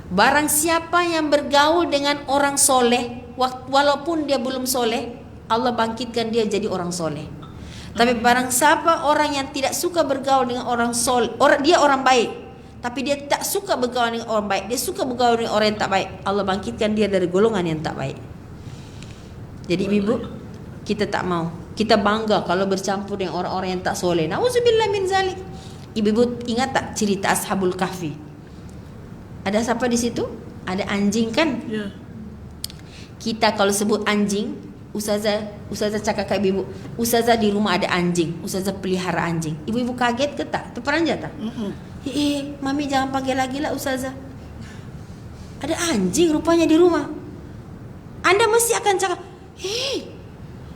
Barang siapa yang bergaul dengan orang soleh, walaupun dia belum soleh, Allah bangkitkan dia jadi orang soleh. Tapi barang siapa orang yang tidak suka bergaul dengan orang soleh, dia orang baik, tapi dia tak suka bergaul dengan orang baik, dia suka bergaul dengan orang yang tak baik, Allah bangkitkan dia dari golongan yang tak baik. Jadi ibu, kita tak mau. Kita bangga kalau bercampur dengan orang-orang yang tak soleh. Nauzubillah min zalik. Ibu-ibu ingat tak cerita Ashabul Kahfi? Ada siapa di situ? Ada anjing kan? Ya. Kita kalau sebut anjing, Ustazah cakap kat ibu, Ustazah di rumah ada anjing, Ustazah pelihara anjing. Ibu-ibu kaget ke tak? Terperanjat tak? Mami jangan panggil lagi lah Ustazah. Ada anjing rupanya di rumah. Anda mesti akan cakap,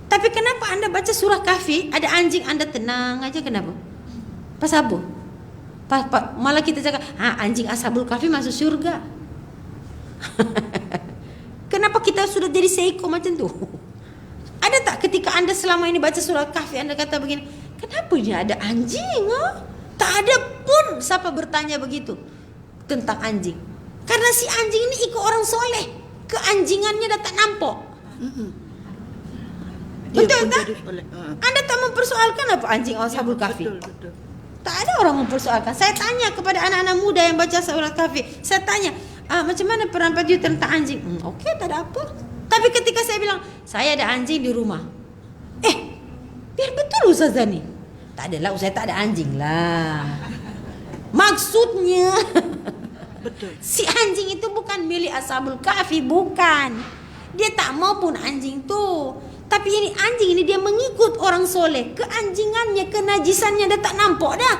tapi kenapa anda baca surah Kahfi ada anjing, anda tenang aja, kenapa? Pasal apa? Malah kita cakap, anjing Ashabul Kahfi masuk syurga. Kenapa kita sudah jadi seiko macam tu? Ada tak ketika anda selama ini baca surah Kahfi, anda kata begini, kenapa dia ada anjing? Tak ada pun siapa bertanya begitu tentang anjing. Karena si anjing ini ikut orang soleh, keanjingannya dah tak nampak. Betul tak? Anda tak mempersoalkan apa anjing Ashabul Kahfi? Betul. Tak ada orang mempersoalkan. Saya tanya kepada anak-anak muda yang baca surah Kahfi, saya tanya, macam mana pendapat you tentang anjing? Okey, tak ada apa. Tapi ketika saya bilang, saya ada anjing di rumah, biar betul Ustazah ni. Tak adalah, saya tak ada anjing lah. Maksudnya Betul. si anjing itu bukan milik Ashabul Kahfi, bukan. Dia tak mau pun anjing tu. Tapi ini anjing ini dia mengikut orang soleh, keanjingannya, kenajisannya dah tak nampak dah.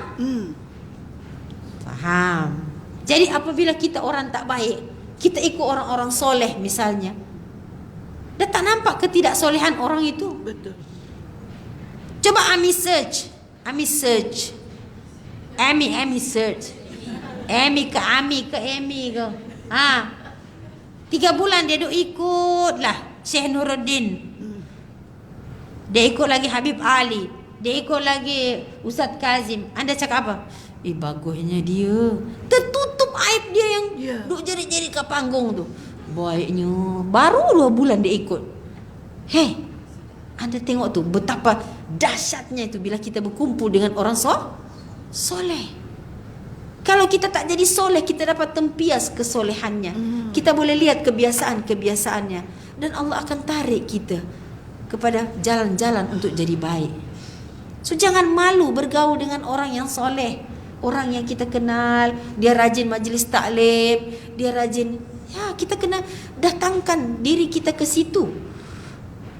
Faham? Jadi apabila kita orang tak baik, kita ikut orang-orang soleh misalnya, dah tak nampak ketidaksolehan orang itu. Betul. Coba Ami search. Ami search. Ami ke Ami ke. 3 bulan dia duk ikut lah Syekh Nuruddin. Dia ikut lagi Habib Ali. Dia ikut lagi Ustaz Kazim. Anda cakap apa? Bagusnya dia. Tertutup aib dia yang duk jerit-jerit ke panggung tu. Baiknya. Baru 2 bulan dia ikut. Anda tengok tu betapa dahsyatnya itu bila kita berkumpul dengan orang soleh. Kalau kita tak jadi soleh, kita dapat tempias kesolehannya. Kita boleh lihat kebiasaan-kebiasaannya, dan Allah akan tarik kita kepada jalan-jalan untuk jadi baik. So jangan malu bergaul dengan orang yang soleh, orang yang kita kenal, dia rajin majlis taklim, dia rajin, ya kita kena datangkan diri kita ke situ.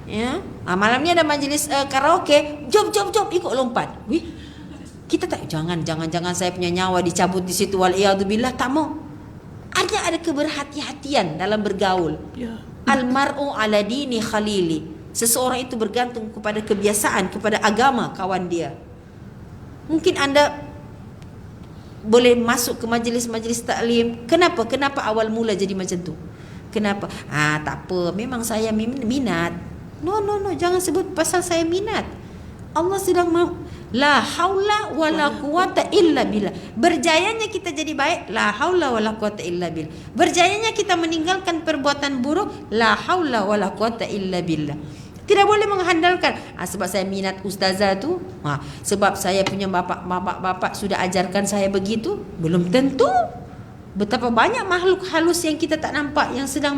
Ya, malam ni ada majlis karaoke, jom ikut lompat. Wih, kita tak, jangan saya punya nyawa dicabut di situ, waliyadzubillah, tak mau. Ada keberhati-hatian dalam bergaul. Ya. Almar'u ala dini khalili. Seseorang itu bergantung kepada kebiasaan, kepada agama kawan dia. Mungkin anda boleh masuk ke majlis-majlis taklim. Kenapa awal mula jadi macam tu? Kenapa? Tak apa, memang saya minat. No, jangan sebut pasal saya minat. Allah sedang la haula wala quwata illa billah. Berjayanya kita jadi baik, la haula wala quwata illa billah. Berjayanya kita meninggalkan perbuatan buruk, la haula wala quwata illa billah. Tidak boleh mengandalkan sebab saya minat ustazah tu, sebab saya punya bapak sudah ajarkan saya begitu. Belum tentu. Betapa banyak makhluk halus yang kita tak nampak yang sedang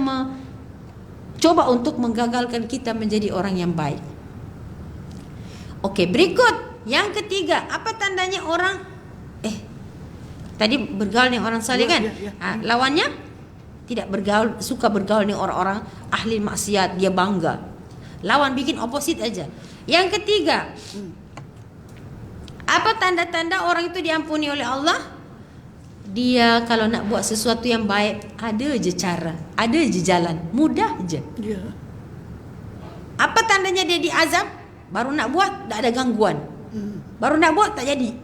coba untuk menggagalkan kita menjadi orang yang baik. Okey, berikut yang ketiga, apa tandanya orang tadi bergaul dengan orang saleh kan? Lawannya tidak bergaul, suka bergaul dengan orang-orang ahli maksiat, dia bangga. Lawan bikin opposite aja. Yang ketiga, apa tanda-tanda orang itu diampuni oleh Allah? Dia kalau nak buat sesuatu yang baik, ada je cara, ada je jalan, mudah je. Ya. Apa tandanya dia diazab? Baru nak buat tak ada gangguan. Baru nak buat tak jadi.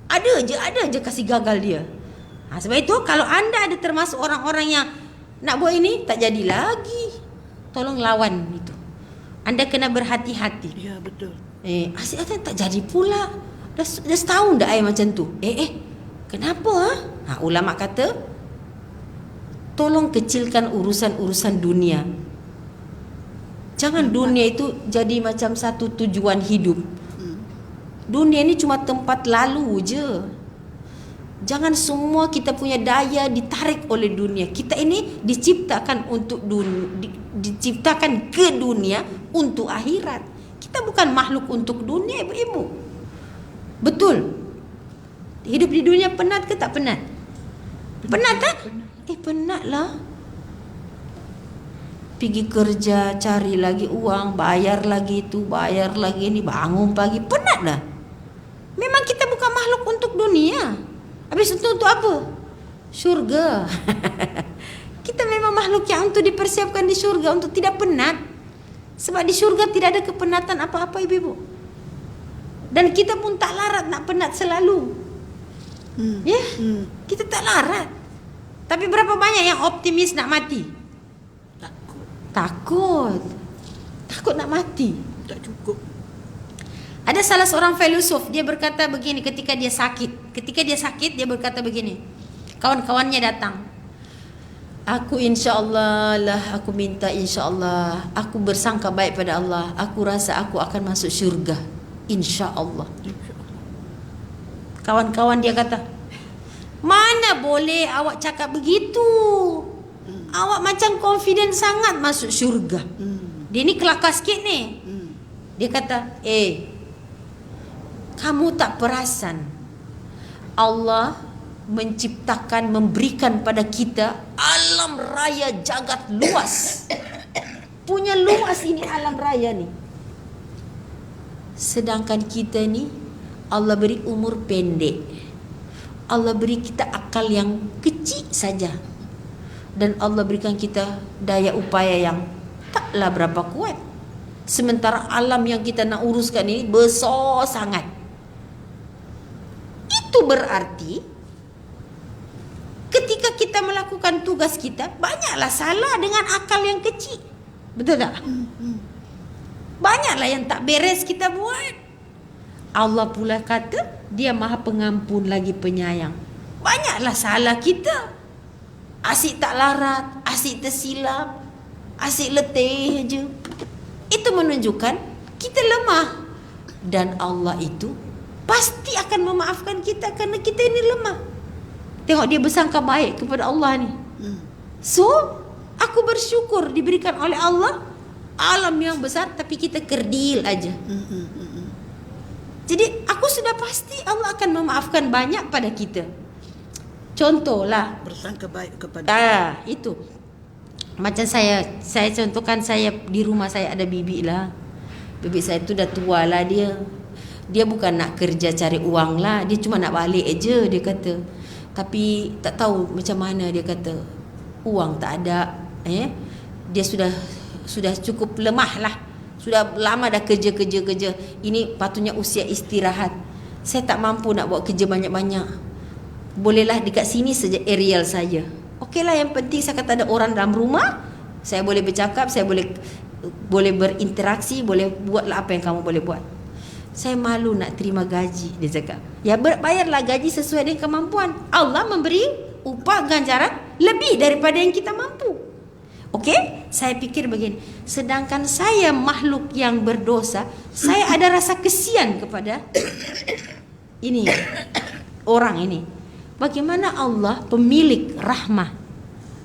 Ada je kasih gagal dia. Sebab itu kalau anda ada termasuk orang-orang yang nak buat ini tak jadi lagi, tolong lawan itu. Anda kena berhati-hati. Ya, betul. Asyik tak jadi pula. Dah setahun dah macam tu. Kenapa? Ulama kata, tolong kecilkan urusan-urusan dunia. Jangan dunia itu jadi macam satu tujuan hidup. Dunia ini cuma tempat lalu je. Jangan semua kita punya daya ditarik oleh dunia. Kita ini diciptakan untuk diciptakan ke dunia untuk akhirat. Kita bukan makhluk untuk dunia, ibu-ibu. Betul. Hidup di dunia penat ke tak penat? Penat tak? Penat lah. Pergi kerja, cari lagi uang, bayar lagi itu, bayar lagi ini, bangun pagi, penat lah. Memang kita bukan makhluk untuk dunia. Habis itu untuk apa? Syurga. Kita memang makhluk yang untuk dipersiapkan di syurga, untuk tidak penat. Sebab di syurga tidak ada kepenatan apa-apa, ibu-ibu. Dan kita pun tak larat nak penat selalu. Kita tak larat. Tapi berapa banyak yang optimis nak mati? Takut nak mati. Tak cukup. Ada salah seorang filosof, dia berkata begini ketika dia sakit, dia berkata begini. Kawan-kawannya datang. Aku insya-Allah lah, aku minta insya-Allah, aku bersangka baik pada Allah, aku rasa aku akan masuk syurga insya-Allah. Kawan-kawan dia kata, mana boleh awak cakap begitu? Awak macam confident sangat masuk syurga. Dia ni kelakar sikit ni. Dia kata, kamu tak perasan Allah menciptakan, memberikan pada kita alam raya jagat luas. Punya luas ini alam raya ni. Sedangkan kita ni Allah beri umur pendek. Allah beri kita akal yang kecil saja. Dan Allah berikan kita daya upaya yang taklah berapa kuat. Sementara alam yang kita nak uruskan ini besar sangat. Itu berarti ketika kita melakukan tugas kita, banyaklah salah dengan akal yang kecil. Betul tak? Banyaklah yang tak beres kita buat. Allah pula kata Dia Maha Pengampun lagi penyayang. Banyaklah salah kita. Asyik tak larat, asyik tersilap, asyik letih je. Itu menunjukkan Kita lemah. Dan Allah itu pasti akan memaafkan kita karena kita ini lemah. Tengok dia bersangka baik kepada Allah ni. So, aku bersyukur diberikan oleh Allah alam yang besar, tapi kita kerdil aja. Jadi aku sudah pasti Allah akan memaafkan banyak pada kita. Contohlah, Bersangka baik kepada itu. Macam saya contohkan, saya di rumah saya ada bibi lah. Bibi saya tu dah tua lah dia. Dia bukan nak kerja cari uang lah, dia cuma nak balik aja dia kata. Tapi tak tahu macam mana dia kata. Uang tak ada, dia sudah cukup lemah lah. Sudah lama dah kerja. Ini patutnya usia istirahat. Saya tak mampu nak buat kerja banyak-banyak. Bolehlah dekat sini saja aerial saja. Okeylah, yang penting saya kata ada orang dalam rumah, saya boleh bercakap, saya boleh berinteraksi, boleh buatlah apa yang kamu boleh buat. Saya malu nak terima gaji, dia cakap. Ya, bayarlah gaji sesuai dengan kemampuan. Allah memberi upah ganjaran lebih daripada yang kita mampu. Okey? Saya fikir begini, sedangkan saya makhluk yang berdosa, saya ada rasa kesian kepada ini orang ini. Bagaimana Allah pemilik rahmah,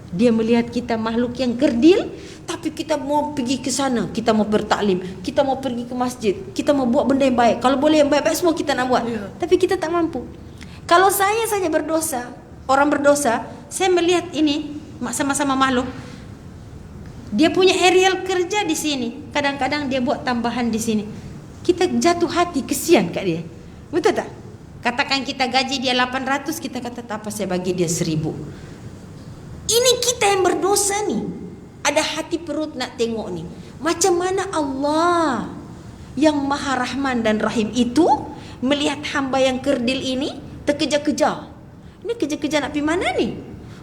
dia melihat kita makhluk yang kerdil, tapi kita mau pergi ke sana, kita mau bertaklim, kita mau pergi ke masjid, kita mau buat benda yang baik. Kalau boleh yang baik-baik semua kita nak buat, tapi kita tak mampu. Kalau saya saja berdosa, orang berdosa, saya melihat ini sama-sama makhluk. Dia punya aerial kerja di sini, kadang-kadang dia buat tambahan di sini. Kita jatuh hati, kesian kat dia. Betul tak? Katakan kita gaji dia 800, kita kata tak apa, saya bagi dia 1000. Ini kita yang berdosa ni. Ada hati perut nak tengok ni. Macam mana Allah yang Maha Rahman dan Rahim itu melihat hamba yang kerdil ini terkejar-kejar. Ini kejar-kejar nak pergi mana ni?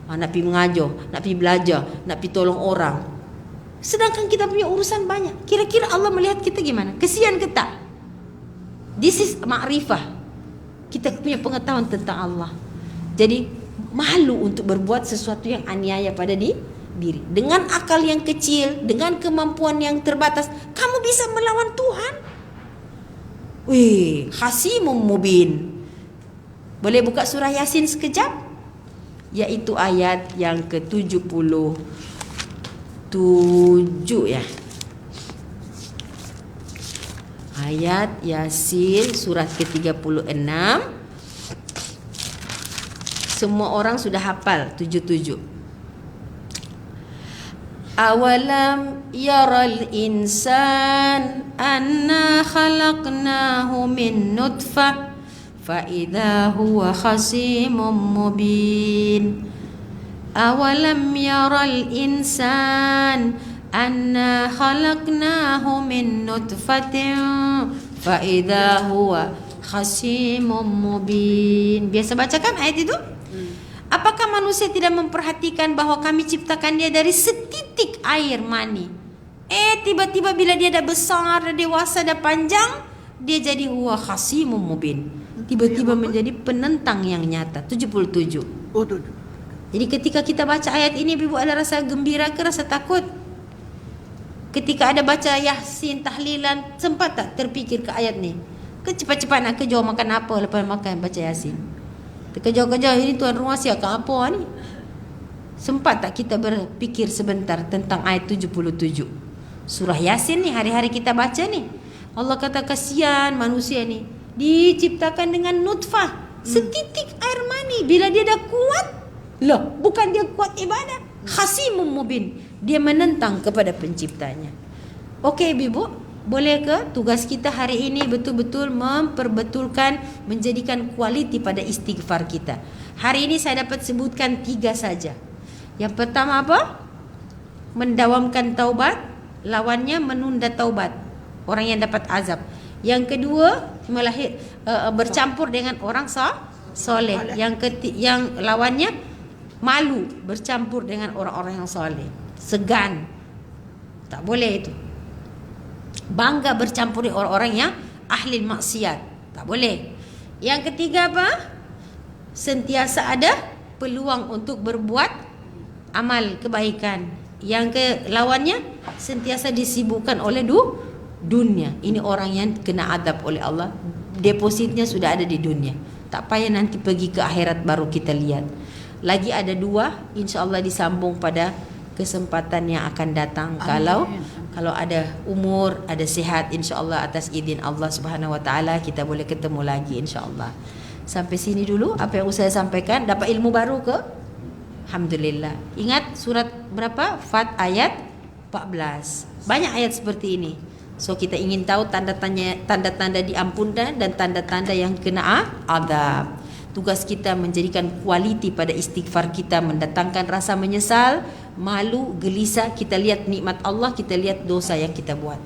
Nak pergi mengajar, nak pergi belajar, nak pergi tolong orang. Sedangkan kita punya urusan banyak. Kira-kira Allah melihat kita gimana? Kesian ke tak? This is ma'rifah. Kita punya pengetahuan tentang Allah. Jadi malu untuk berbuat sesuatu yang aniaya pada diri. Dengan akal yang kecil, dengan kemampuan yang terbatas, kamu bisa melawan Tuhan. Wih, Hasimum Mubin. Boleh buka surah Yasin sekejap? Iaitu ayat yang ke-77 ya. Ayat Yasin surat ke-36. Semua orang sudah hafal 77. Awalam yaral insan anna khalaqnahu min nutfah fa idza huwa khasimun mubin. Awalam yaral insan anna khalaqnahu min nutfatin fa idza huwa khasimun mubin. Biasa bacakan ayat itu? Apakah manusia tidak memperhatikan bahawa kami ciptakan dia dari setitik air mani? Tiba-tiba bila dia dah besar, dah dewasa, dah panjang, dia jadi huwa khasimun mubin. Tiba-tiba menjadi penentang yang nyata. 77. Jadi ketika kita baca ayat ini, ibu ada rasa gembira ke rasa takut? Ketika ada baca Yasin, tahlilan, sempat tak terfikir ke ayat ni? Ke cepat-cepat nak kejar makan apa lepas makan baca Yasin? Terkejar-kejar, ini tuan rumah siapkan apa ni? Sempat tak kita berfikir sebentar tentang ayat 77? Surah Yasin ni hari-hari kita baca ni. Allah kata kasihan manusia ni, diciptakan dengan nutfah, setitik air mani. Bila dia dah kuat, loh, bukan dia kuat ibadah, khasimun mubin, dia menentang kepada penciptanya. Okey ibu, boleh ke tugas kita hari ini betul-betul memperbetulkan, menjadikan kualiti pada istighfar kita. Hari ini saya dapat sebutkan 3 saja. Yang pertama apa? Mendawamkan taubat, lawannya menunda taubat, orang yang dapat azab. Yang kedua, bercampur dengan orang soleh. Yang lawannya malu, bercampur dengan orang-orang yang soleh. Segan, tak boleh itu. Bangga bercampur dengan orang-orang yang ahli maksiat, tak boleh. Yang ketiga apa? Sentiasa ada peluang untuk berbuat amal kebaikan. Yang lawannya sentiasa disibukkan oleh dunia. Ini orang yang kena adab oleh Allah, depositnya sudah ada di dunia. Tak payah nanti pergi ke akhirat baru kita lihat. Lagi ada 2, insya-Allah disambung pada kesempatan yang akan datang. Kalau ada umur, ada sihat, insya-Allah atas izin Allah Subhanahu wa taala kita boleh ketemu lagi insya-Allah. Sampai sini dulu apa yang saya sampaikan. Dapat ilmu baru ke? Alhamdulillah. Ingat surat berapa? Fat ayat 14. Banyak ayat seperti ini. So kita ingin tahu tanda-tanda diampunkan dan tanda-tanda yang kena azab. Tugas kita menjadikan kualiti pada istighfar kita, mendatangkan rasa menyesal, malu, gelisah. Kita lihat nikmat Allah, kita lihat dosa yang kita buat.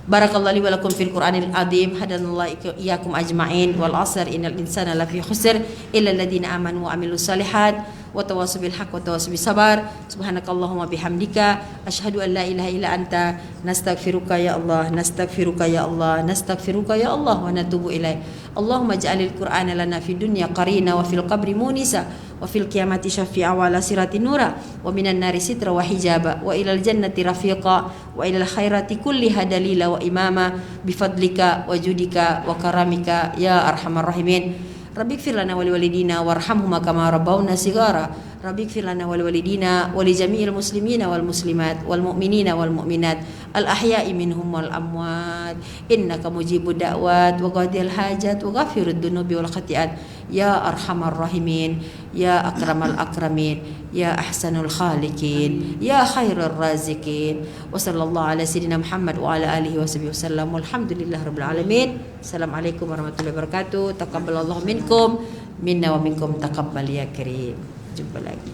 Barakallahu li wa lakum fil Qur'anil azim. Hadanallahu iyyakum ajma'in. Wal 'asr innal insana lafi khusr illa alladziina amanu wa 'amilus shalihat wa tawassaw bil haqq wa tawassaw bis sabar. Subhanakallahumma bihamdika asyhadu an la ilaha illa anta nastaghfiruka ya Allah, nastaghfiruka ya Allah, nastaghfiruka ya Allah wa natubu ilaik. Allahumma ij'alil Qur'ana lana fid dunya qarina wa fil qabri munisa wa fil qiyamati syafi'a wa ala sirati nura wa minan nari sitra wa hijaba wa ilal jannati rafiqa wa ilal khairati kulliha dalila wa imama bifadlika wa judika wa karamika ya arhamar rahimin. Rabbighfir lana wa liwalidina warhamhuma kama rabbawna shighara. Rabbighfir lana wa liwalidina wa li jami'il muslimina wal muslimat wal mu'minina wal mu'minat al ahya'i minhum wal amwat innaka mujibud da'wat wa qadil hajat wa ghafirud dunubi wal khati'at ya arhamar rahimin ya akramal akramin ya ahsanul khaliqin ya khairur raziqin wa sallallahu ala sayyidina Muhammad wa ala alihi wa sahbihi wasallam walhamdulillahirabbil alamin. Assalamualaikum warahmatullahi wabarakatuh. Taqabbalallahu minkum minna wa minkum taqabbal ya karim. Jumpa lagi.